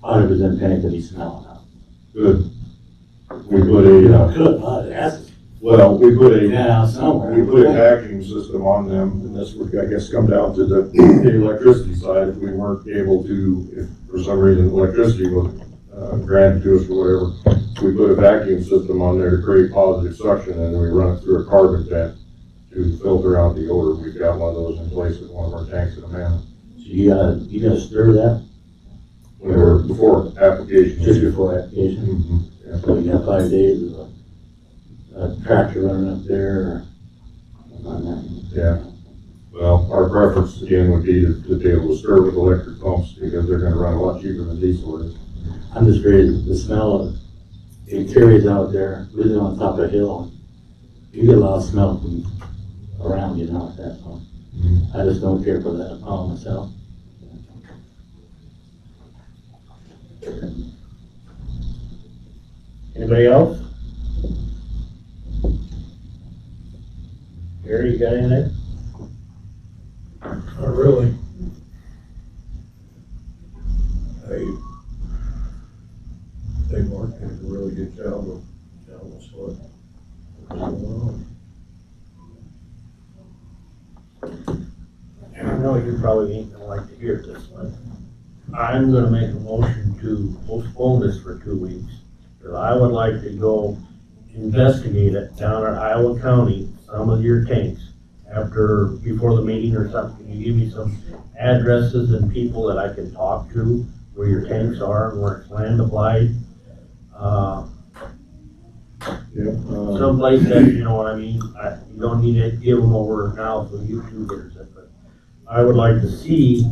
out of his tank that he's smelling out. good. We put a, Good, but it has to well, we put get out somewhere. We put a vacuum system on them, and this would, I guess, come down to the electricity side. If we weren't able to, if for some reason electricity was granted to us or whatever, we put a vacuum system on there to create positive suction, and then we run it through a carbon vent to filter out the odor. We've got one of those in place with one of our tanks at a man. So you gotta stir that Or before application. just before application. Mm-hmm. Yeah. So you got 5 days of a tractor running up there on that. Yeah. Well, our preference again would be to be able to stir with electric pumps because they're going to run a lot cheaper than diesel is. I'm just afraid the smell of it carries out there, living on top of a hill. You get a lot of smell from around you now at that point. I just don't care for that all myself. Anybody else? Gary, you got anything? Not really. I think Mark did a really good job of telling us what's going I know you probably ain't gonna like to hear this one. I'm gonna make a motion to postpone this for 2 weeks. Because I would like to go investigate it down at Iowa County, some of your tanks, before the meeting or something. Can you give me some addresses and people that I can talk to where your tanks are and where it's land applied? Someplace that, you know what I mean, you don't need to give them over now so YouTube hears it, but I would like to see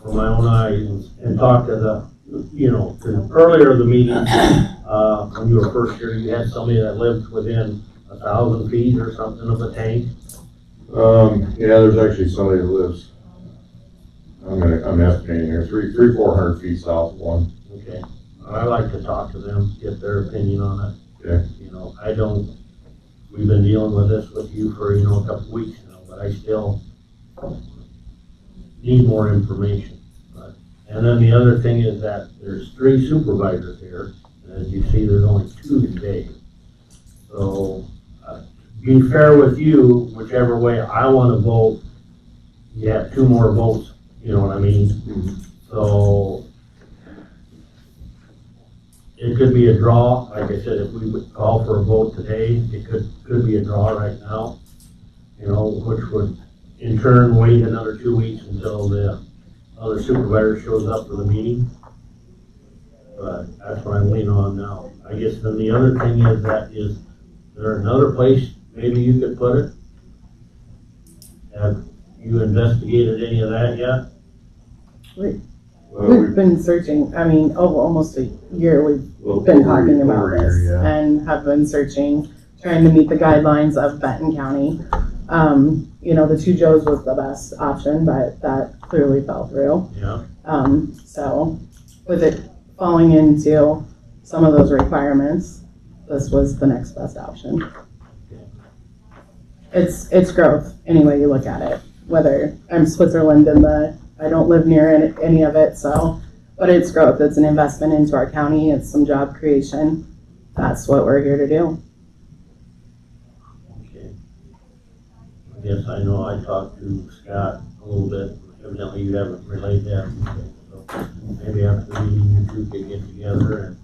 from my own eyes and talk to the, you know, 'cause earlier in the meeting, when you were first here, you had somebody that lived within 1,000 feet or something of a tank. Yeah, there's actually somebody that lives, I'm estimating here, 400 feet south of one. Okay, I like to talk to them, get their opinion on it. Okay. You know, we've been dealing with this with you for, you know, a couple weeks now, but I still need more information. And then the other thing is that there's 3 supervisors here, and as you see, there's only 2 today. So, be fair with you, whichever way I wanna vote, you have 2 more votes, you know what I mean? So, it could be a draw, like I said, if we would call for a vote today, it could be a draw right now. You know, which would in turn wait another 2 weeks until the other supervisor shows up for the meeting. But that's what I'm leaning on now. I guess then the other thing is there another place maybe you could put it? Have you investigated any of that yet? We've been searching, I mean, over almost a year, we've been talking about this and have been searching, trying to meet the guidelines of Benton County. You know, the 2 Joes was the best option, but that clearly fell through. Yeah. So with it falling into some of those requirements, this was the next best option. It's growth, any way you look at it, whether I'm Switzerland I don't live near any of it, so, but it's growth, it's an investment into our county, it's some job creation. That's what we're here to do. Okay. I guess I know I talked to Scott a little bit, evidently you haven't relayed that. So maybe after the meeting, you 2 could get together and.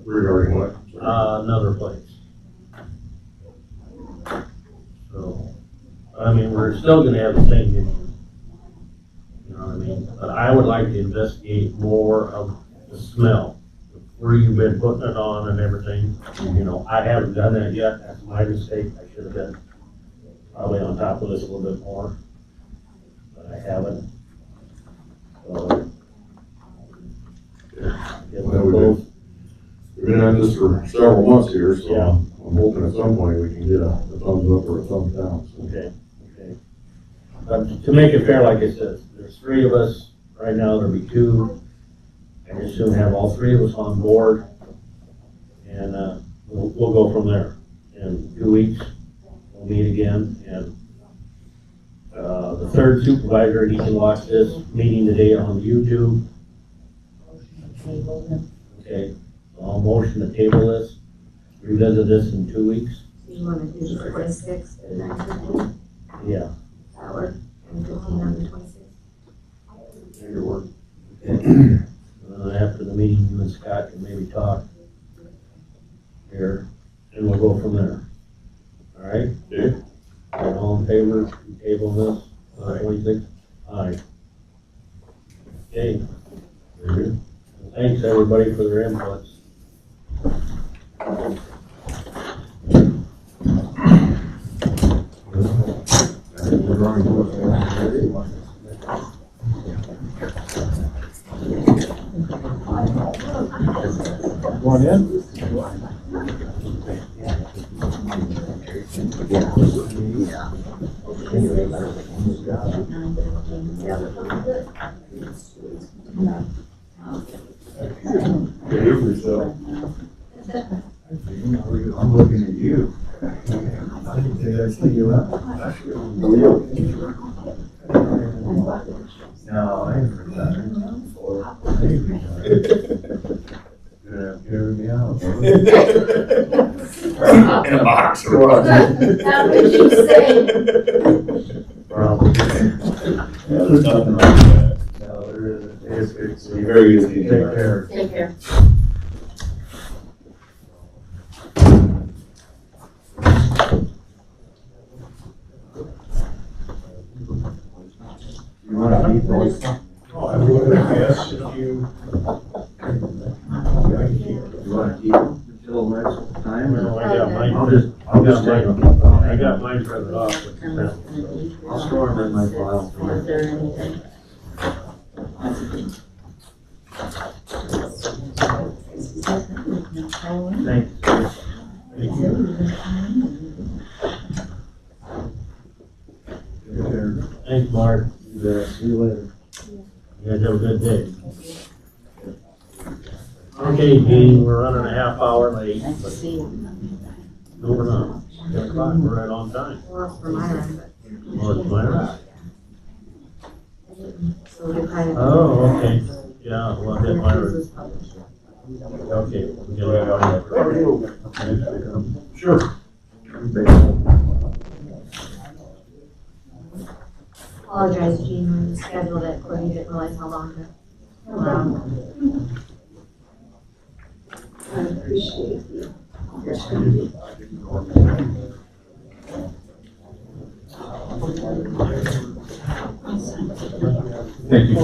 Regarding what? Another place. So, I mean, we're still gonna have the same issue. You know what I mean? But I would like to investigate more of the smell, where you've been putting it on and everything. You know, I haven't done that yet, that's my mistake, I should have been probably on top of this a little bit more, but I haven't. So, We've been at this for several months here, so Yeah. I'm hoping at some point we can get a thumbs up or a thumbs down. So. Okay. But to make it fair, like I said, there's 3 of us, right now there'll be 2. I just soon have all 3 of us on board, and we'll go from there. In 2 weeks, we'll meet again, and the 3rd supervisor, he can watch this meeting today on YouTube. Okay, so I'll motion to table this, revisit this in 2 weeks. You wanna do the 26th at 9:15? Yeah. That work? 9:15 on the 26th? Your work. After the meeting, you and Scott can maybe talk here, and we'll go from there. All right? Okay. All in favor, to table this, 26? Aye. Okay. Very good. Thanks, everybody, for their inputs. Going in? I'm looking at you. Did I see you up? No, I ain't retired. Gonna carry me out. In a box or what? That's what you say. Probably. Yeah, there's nothing wrong with that. No, there isn't. It's good to see you. Very good. Take care. Take care. You want to eat those? Oh, I would, yes, if you. You want to keep them until next time? Well, I got mine. I'll just take them. I got mine printed off with the pen. I'll store them in my file. Was there anything? Thank you. Thanks, Mark. See you later. You guys have a good day. Okay, Dean, we're running a half hour late, Nice to but see you. no, we're not. 10 o'clock, we're right on time. Well, for my run, Oh, it's Myra? so we kind of. Oh, okay. Yeah, well, hit Myra. Okay. We get it. Sure. Apologize, Gene, when you scheduled it, Courtney didn't realize how long to allow. I appreciate you. Thank you.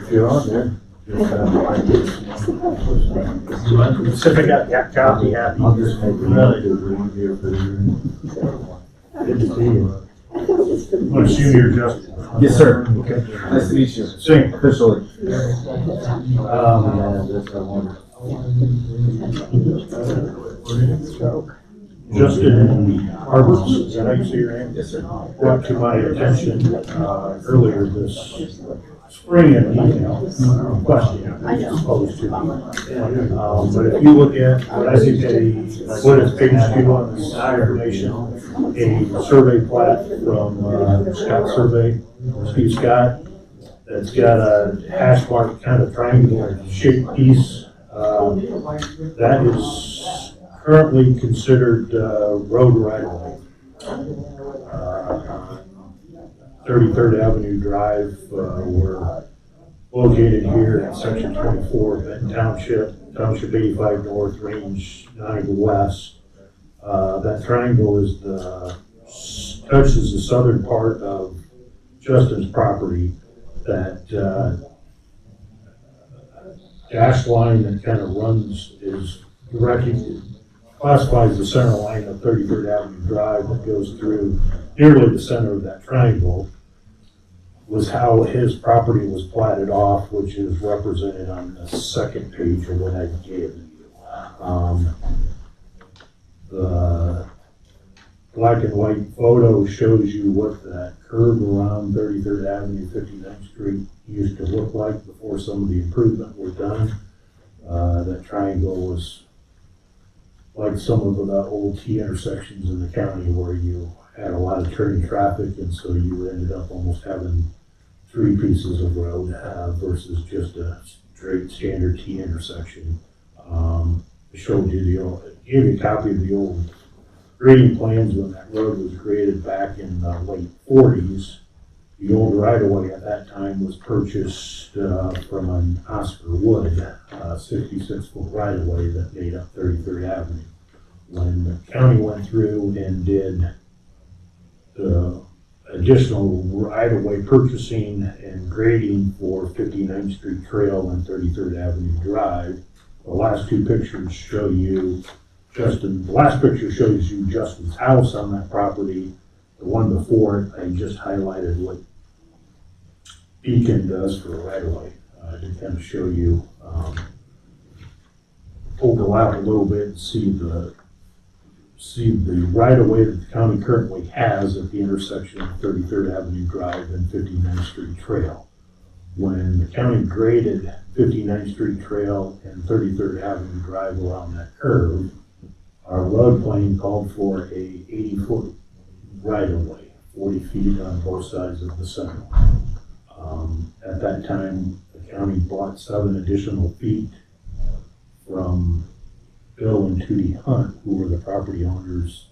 If you're on there. Pacific got copy happy. I'll just make a note that we want here for the. Good to see you. I'm gonna assume you're Justin. Yes, sir. Okay. Nice to meet you. Same. Officially. Yeah, that's what I wonder. Justin Harbert, is that how you say your name? Yes, sir. Brought to my attention, earlier this spring an email, question posed to me. But if you look at what I think what is page 2 on this information, a survey plat from, Scott Survey, Steve Scott, that's got a hash mark kind of triangular shaped piece. That is currently considered, road right of way. 33rd Avenue Drive, we're located here in section 24, Benton Township 85 North, Range 9 West. That triangle is touches the southern part of Justin's property. That dash line that kind of runs is classifies the center line of 33rd Avenue Drive that goes through nearly the center of that triangle, was how his property was platted off, which is represented on the second page of what I gave you. The black and white photo shows you what that curve around 33rd Avenue, 59th Street used to look like before some of the improvement were done. That triangle was like some of the old T intersections in the county where you had a lot of turning traffic, and so you ended up almost having 3 pieces of road versus just a straight standard T intersection. I showed you gave you a copy of the old grading plans when that road was created back in the late 40s. The old right-of-way at that time was purchased from an Oscar Wood, 66-foot right-of-way that made up 33rd Avenue. When the county went through and did the additional right-of-way purchasing and grading for 59th Street Trail and 33rd Avenue Drive, the last 2 pictures show you the last picture shows you Justin's house on that property. The one before it, I just highlighted what Beacon does for a right-of-way to kind of show you overlap a little bit and see the right of way that the county currently has at the intersection of 33rd Avenue Drive and 59th Street Trail. When the county graded 59th Street Trail and 33rd Avenue Drive around that curve, our road plan called for a 80-foot right of way, 40 feet on both sides of the center. At that time, the county bought 7 additional feet from Bill and Tootie Hunt, who were the property owners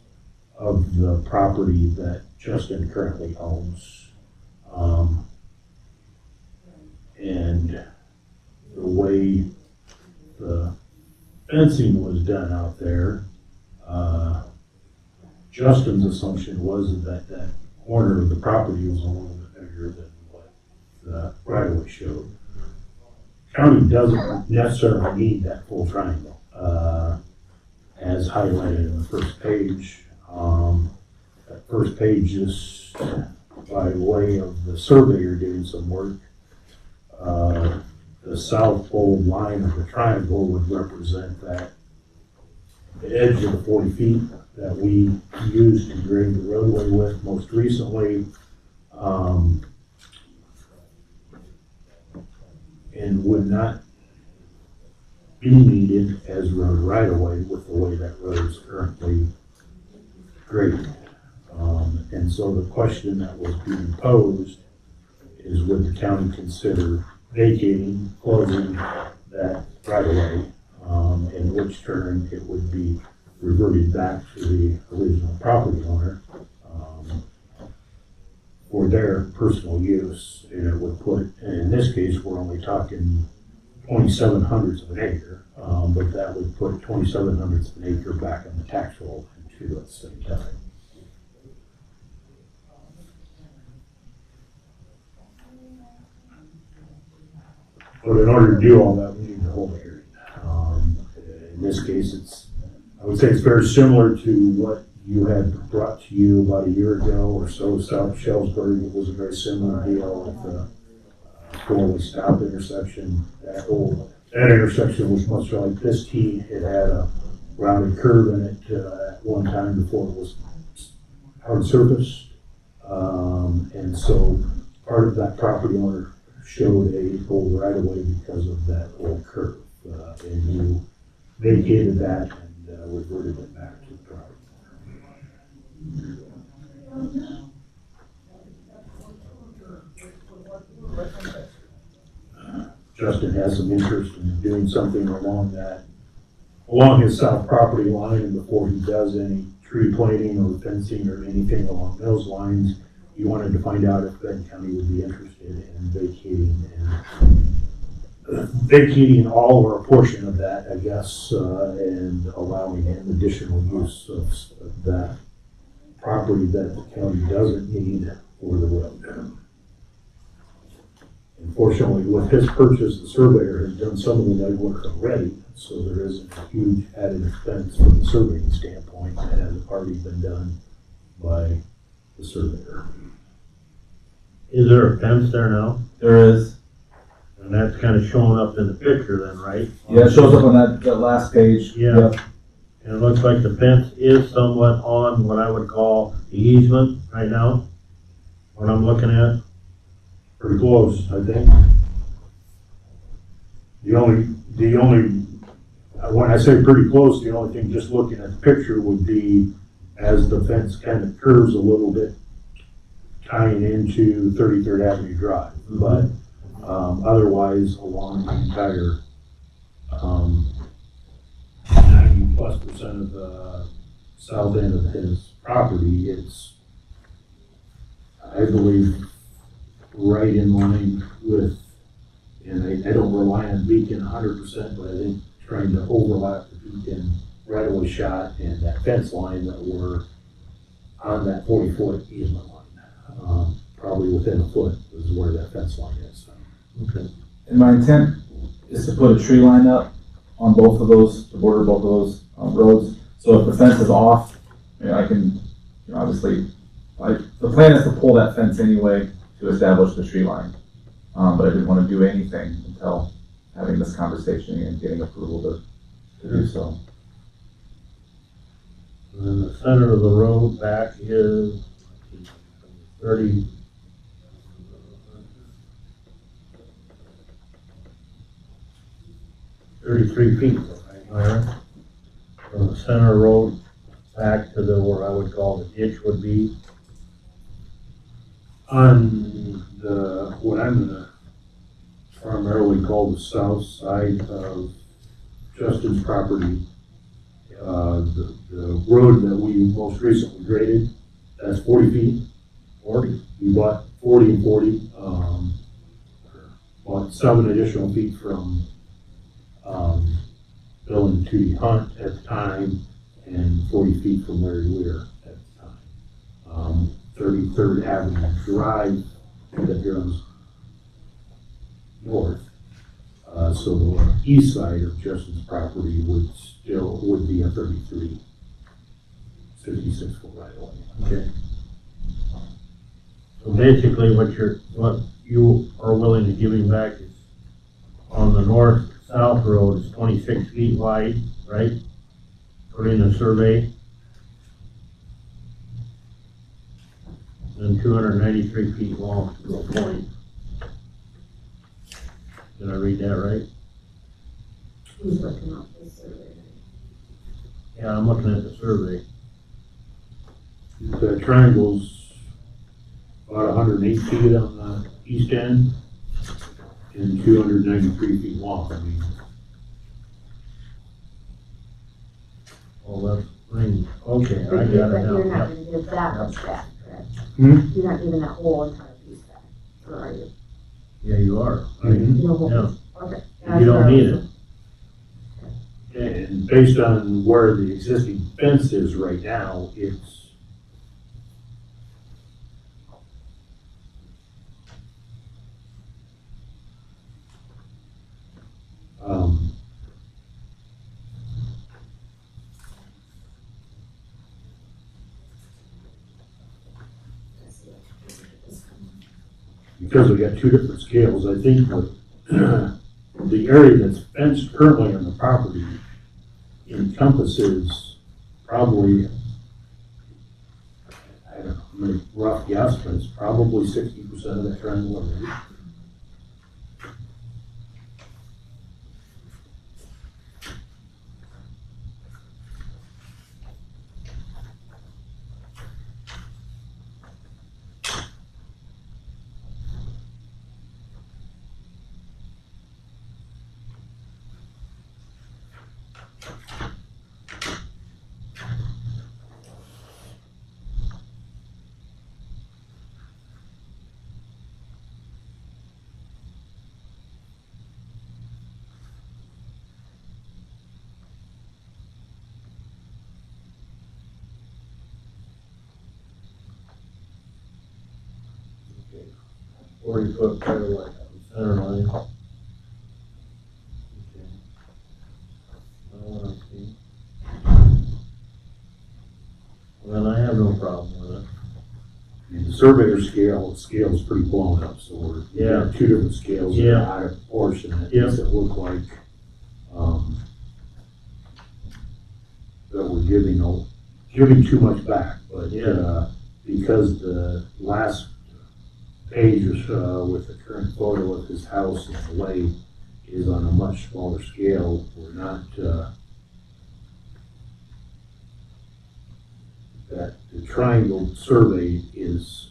of the property that Justin currently owns. And the way the fencing was done out there, Justin's assumption was that that corner of the property was a little bit bigger than what the right of way showed. County doesn't necessarily need that full triangle, as highlighted in the first page. That first page is by way of the surveyor doing some work. The south pole line of the triangle would represent that the edge of the 40 feet that we used to grade the roadway with most recently, and would not be needed as road right of way with the way that road is currently graded. And so the question that was being posed is, would the county consider vacating, closing that right of way, in which turn it would be reverted back to the original property owner for their personal use. And it would put, in this case, we're only talking 27 hundredths of an acre, but that would put 27 hundredths of an acre back on the tax roll too at the same time. But in order to do all that, we need to hold a hearing. In this case, I would say it's very similar to what you had brought to you about a year ago or so, south of Shellsburg. It was a very similar deal with the four-way stop intersection. That intersection was much like this T. It had a rounded curve in it at one time before it was hard surfaced. And so part of that property owner showed a full right of way because of that old curve. And you vacated that and reverted it back to the property owner. Justin has some interest in doing something along his south property line, and before he does any tree planting or fencing or anything along those lines, he wanted to find out if Benton County would be interested in vacating all or a portion of that, I guess, and allowing an additional use of that property that the county doesn't need for the road. Unfortunately, with his purchase, the surveyor has done some of the legwork already, so there isn't a huge added expense from the surveying standpoint that has already been done by the surveyor. Is there a fence there now? There is. And that's kind of showing up in the picture then, right? Yeah, it shows up on that last page. Yeah. Yep. And it looks like the fence is somewhat on what I would call the easement right now, what I'm looking at. Pretty close, I think. The only, when I say pretty close, the only thing just looking at the picture would be as the fence kind of curves a little bit, tying into 33rd Avenue Drive. But otherwise, along the entire 90+% of the south end of his property, it's, I believe, right in line with, and I don't rely on Beacon 100%, but I think trying to overlap the Beacon right-of-way shot and that fence line that were on that 40-foot easement line. Probably within a foot is where that fence line is. Okay. And my intent is to put a tree line up on both of those, to border both of those roads. So if the fence is off, I can, obviously, the plan is to pull that fence anyway to establish the tree line. But I didn't want to do anything until having this conversation and getting approval to to do so. And then the center of the road back is 30, 33 feet, right? From the center road back to the, where I would call the ditch would be. On the, what I'm gonna primarily call the south side of Justin's property, the road that we most recently graded, that's 40 feet. 40. We bought 40 and 40, bought 7 additional feet from, Bill and Tootie Hunt at the time, and 40 feet from Larry Weir at the time. 33rd Avenue Drive that goes north. So the east side of Justin's property would be a 33, 56 foot right away. Okay. So basically what you are willing to give him back is on the north-south road is 26 feet wide, right? According to the survey. And 293 feet long to a point. Did I read that right? Who's looking up this survey? Yeah, I'm looking at the survey. The triangle's about 108 feet on the east end and 293 feet long. I mean, Oh, that's green. Okay, I But got you're it now. not Yep. gonna give that much back, correct? Hmm? You're not giving that whole entire piece back, or are you? Yeah, you are. Mhm. The whole Yeah. piece? Okay. You don't need it. And based on where the existing fence is right now, it's because we got 2 different scales, I think the area that's fenced currently on the property encompasses probably, I don't know, I'm gonna rough guess, but it's probably 60% of that triangle area. Okay. 40 foot right away, center line. Okay. Now what I see. Well, then I have no problem with it. And the surveyor scale is pretty blown up, so we Yeah. got 2 different scales that Yeah. are out of proportion. That Yeah. makes it look like, that we're giving too much back, but, Yeah. because the last page is, with the current photo of his house and the lake is on a much smaller scale, we're not, that the triangle survey is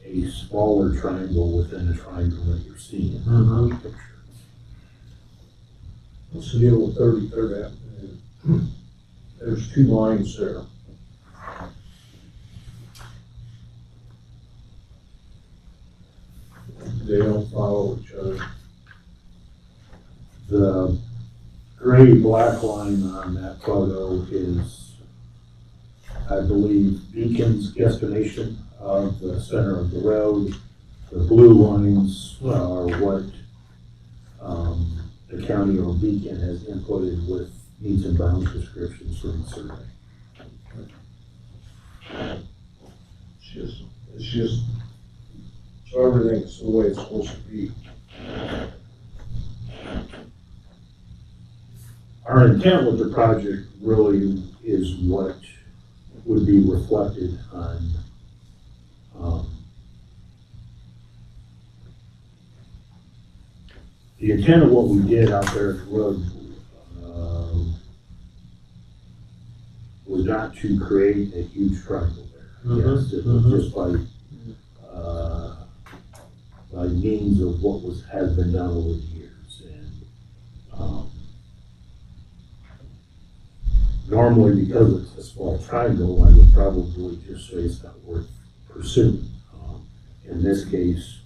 a smaller triangle within a triangle that you're seeing in the picture. What's the deal with 33rd Avenue? There's 2 lines there. They don't follow each other. The gray black line on that photo is, I believe, Beacon's guesstimation of the center of the road. The blue lines are what the county or Beacon has inputted with needs and bounds descriptions for the survey. It's just, so everything's the way it's supposed to be. Our intent with the project really is what would be reflected on, the intent of what we did out there at the road, was not to create a huge triangle there. Yes, it was just by means of what has been done over the years. And normally, because it's a small triangle, I would probably just say it's not worth pursuing. In this case,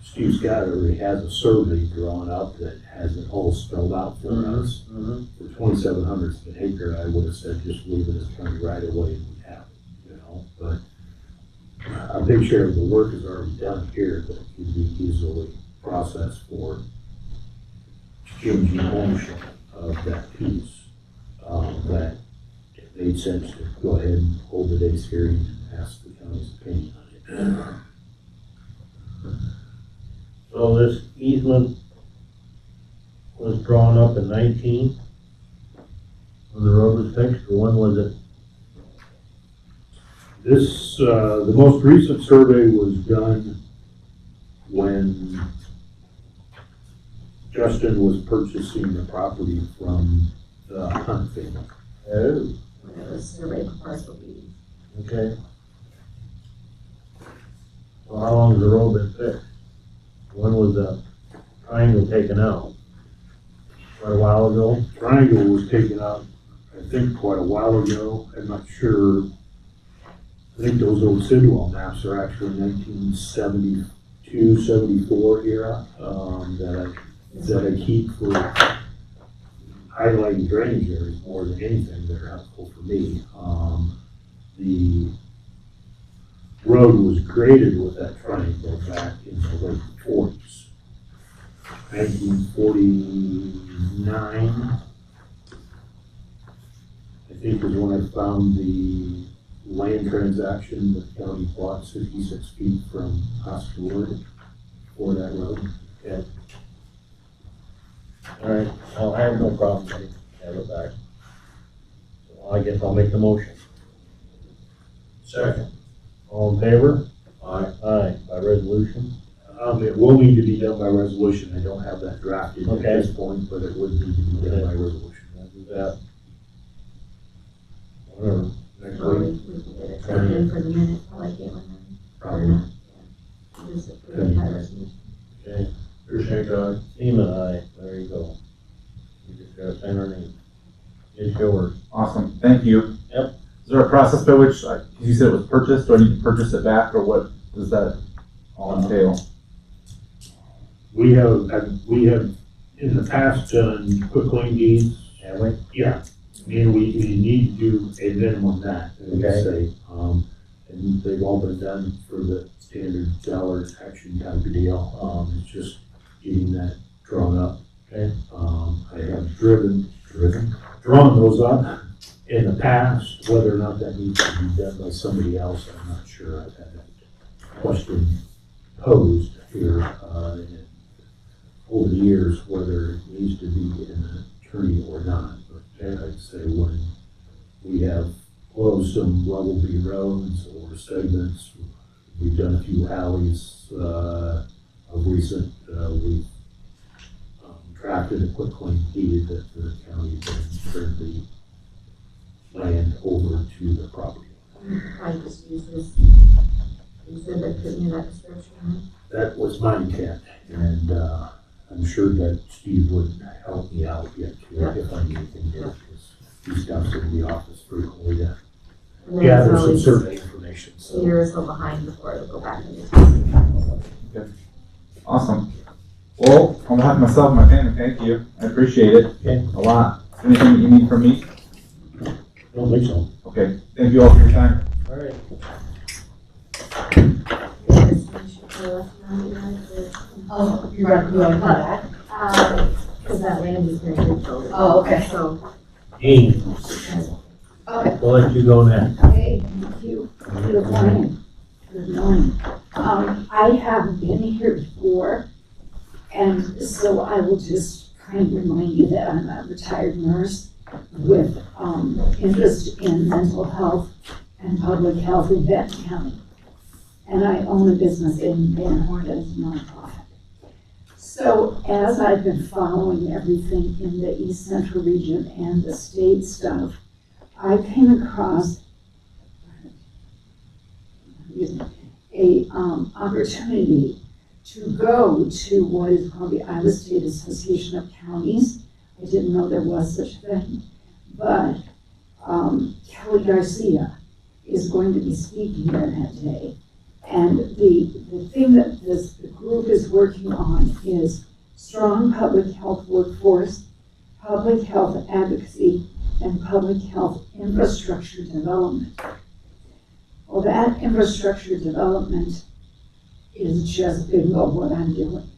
Steve Scott already has a survey drawn up that has it all spelled out for us. For 2,700 an acre, I would have said just leave it as county right away and we have it, you know. But a big share of the work is already done here that could be easily processed for changing ownership of that piece. That it made sense to go ahead and hold today's hearing and ask the county's opinion on it. So this easement was drawn up in 19, when the road was fixed, or when was it? This, the most recent survey was done when Justin was purchasing the property from the Hunt family. Oh. When it was surveyed for parcel B. Okay. Well, how long has the road been fixed? When was the triangle taken out? Quite a while ago? Triangle was taken out, I think, quite a while ago. I'm not sure. I think those old Sidwell maps are actually 1972, 74 era, that I keep for highlighting drainage areas more than anything. They're helpful for me. The road was graded with that triangle back in the late 40s. 1949, I think, was when I found the land transaction that the county bought 66 feet from Oscar Wood for that road. Okay. All right, I'll have no problem getting it back. So I guess I'll make the motion. Second. All in favor? Aye. Aye, by resolution. It will need to be done by resolution. I don't have that drafted at Okay. this point, but it would need to be done by resolution. I'll do that. Whatever, next Or week. we can get it turned in for the minute, I like it when Probably. then. Just approve it by resolution. Okay, Appreciate that. Seaman, aye, there you go. You just gotta sign our name. It's yours. Awesome, thank you. Yep. Is there a process by which, you said it was purchased, do I need to purchase it back, or what does that all entail? We have in the past done quick claim deeds. Have we? Yeah. And we need to do a minimum that, I would Okay. say. And they've all been done for the standard dollar action type of deal. It's just getting that drawn up. Okay. I have drawn those up in the past. Whether or not that needs to be done by somebody else, I'm not sure. I've had that question posed here, over the years, whether it needs to be an attorney or not. But I'd say when we have closed some level B roads or segments, we've done a few alleys, of recent, we've drafted a quick claim deed that the county can turn the land over to the property. I just use this exhibit, put in that description. That was my intent, and I'm sure that Steve would help me out yet too, if I need anything there, because he stops in the office frequently to And then gather it's some always survey information, a so. year or so behind before it'll go back into. Awesome. Well, on behalf of myself and my family, thank you. I appreciate it a lot. Anything that you need from me? Don't think so. Okay, thank you all for your time. All right. Oh, you want to come back? Because that land is very good. Oh, okay. So, Dean, Okay. we'll let you go next. Okay, thank you. Good morning. Good morning. I haven't been here before, and so I will just kind of remind you that I'm a retired nurse with interest in mental health and public health in Benton County. And I own a business in Van Horn that is a nonprofit. So as I've been following everything in the East Central region and the state stuff, I came across a opportunity to go to what is called the Iowa State Association of Counties. I didn't know there was such a thing, but Kelly Garcia is going to be speaking there that day. And the thing that the group is working on is strong public health workforce, public health advocacy, and public health infrastructure development. Well, that infrastructure development is just bingo what I'm doing.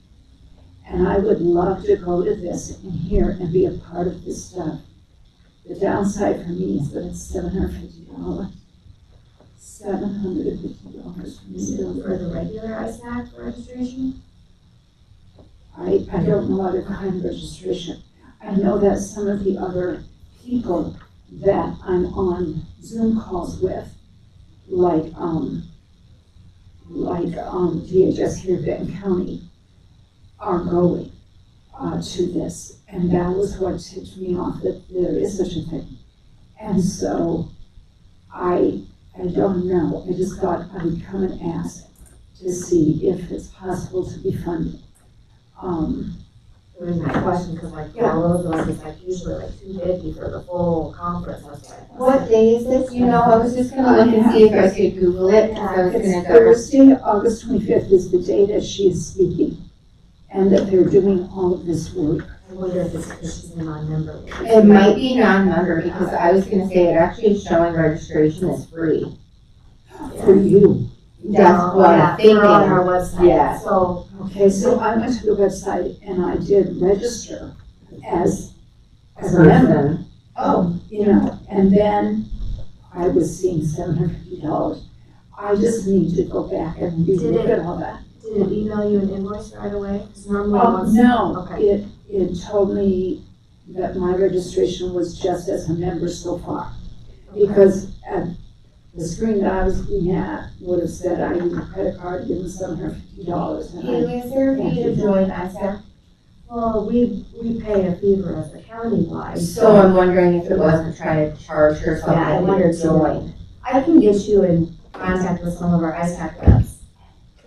And I would love to go to this and hear and be a part of this stuff. The downside for me is that it's $750. $750 for me. For the regular ISAC registration? I don't know other kind of registration. I know that some of the other people that I'm on Zoom calls with, like DHS here in Benton County, are going to this. And that was what tipped me off that there is such a thing. And so I don't know. I just thought I would come and ask to see if it's possible to be funded. There was my question, because like, yeah, those ones is like usually like $250 for the full conference. I was like, What day is this? You know, I was just gonna look and see if I could Google it, because I was It's gonna go. Thursday, August 25th is the day that she is speaking, and that they're doing all of this work. I wonder if it's because she's a non-member. It might be non-member, because I was gonna say it actually is showing registration is free. For you. That's what I'm thinking. They're on our website. Yeah. So, Okay, so I went to the website and I did register as a member. Oh, you know, and then I was seeing $750. I just need to go back and relook at all that. did it email you an invoice right away? Because normally Oh, once. no, Okay. it told me that my registration was just as a member so far. Because at the screen that I was looking at would have said I need a credit card, give them $750. and I- Is there a fee to join ISAC? Well, we pay a fee for us, the county-wide. So I'm wondering if it wasn't trying to charge her Yeah, I something wondered to join. I can get you in contact with some of our ISAC reps.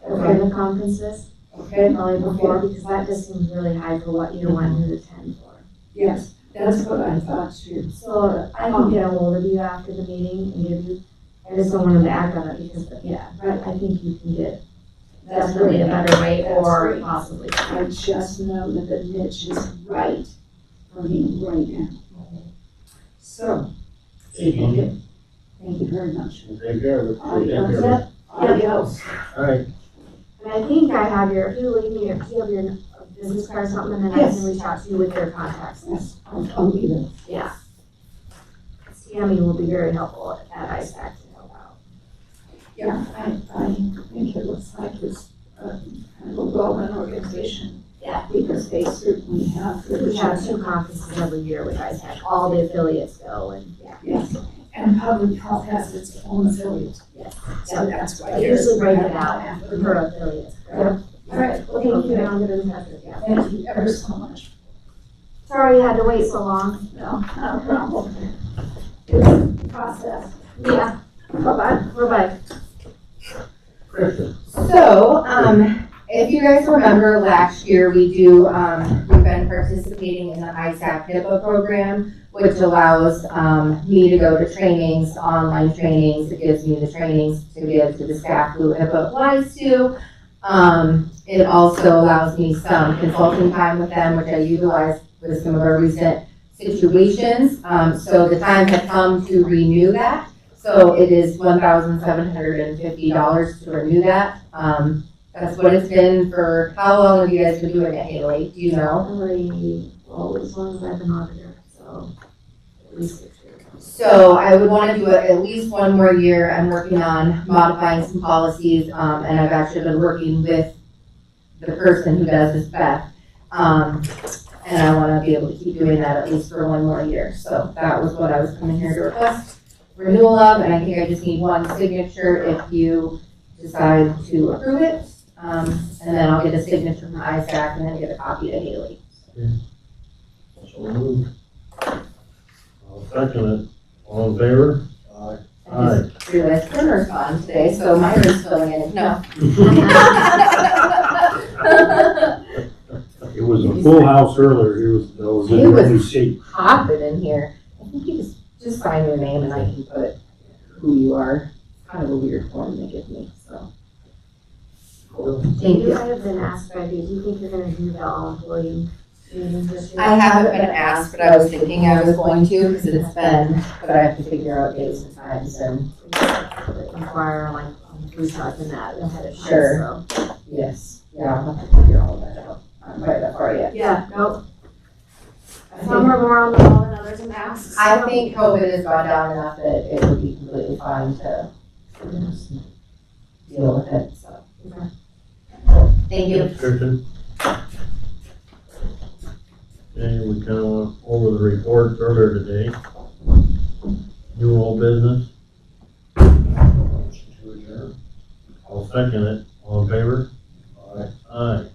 Okay, the conferences, Okay, probably before, because that just seems really high for what you're wanting to attend for. yes, that's what I thought too. So I can get a hold of you after the meeting and give you, I just don't want them to act on it because, yeah, right, I think you can get definitely a better rate or possibly. I just know that the niche is right for me right now. So, thank you very much. Take care of it. Adios. Adios. All right. And I think I have your, if you leave me, if you have your business card or something, and then I Yes. can reach out to you with your contacts. Yes, I'll leave it. Yeah. Tammy will be very helpful at ISAC to help out. Yeah, I think it looks like it's kind of a well-run organization. Yeah. Because they certainly have. We have 2 conferences every year with ISAC, all the affiliates go and, yeah. Yes, and public health has its own affiliates. Yes. So that's why. I usually break it out for affiliates. Yep. All right, well, thank you, and I'll get in touch with you. Thank you ever so much. Sorry you had to wait so long. No, not a problem. It's a process. Yeah, Bye-bye. bye-bye. Kristen. So, if you guys remember last year, we've been participating in the ISAC HIPAA program, which allows me to go to trainings, online trainings. It gives me the trainings to give to the staff who HIPAA applies to. It also allows me some consulting time with them, which I utilize with some of our recent situations. So the time had come to renew that. So it is $1,750 to renew that. That's what it's been for, how long have you guys been doing it, Haley? Do you know? Well, as long as I've been auditor, so at least 6 years. So I would want to do it at least one more year. I'm working on modifying some policies, and I've actually been working with the person who does this, Beth. And And I wanna be able to keep doing that at least for one more year. So that was what I was coming here to request renewal of, and I think I just need one signature if you decide to approve it. And then I'll get a signature from ISAC and then get a copy to Haley. So moved. I'll second it. All in favor? I just realized Printer's gone today, so mine is filling in. No. It was a full house earlier, it was It in was- any shape. Hopping in here. I think you just sign your name and I can put who you are. It's kind of a weird form they give me, so. Thank You you. might have been asked by you, do you think you're gonna do the all-employee meeting this year? I haven't been asked, but I was thinking I was going to, because it's been, but I have to figure out days and times and. Inquire like on who's talking that ahead of time, Sure. so. Yes, yeah, I'll have to figure all that out. I'm quite that far yet. Yeah, nope. Some are more on the ball than others in the past. I think COVID has gone down enough that it would be completely fine to deal with it, so. Thank you. Kristen? Okay, we kind of went over the report earlier today. New old business? I'll second it. All in favor? Aye. Aye.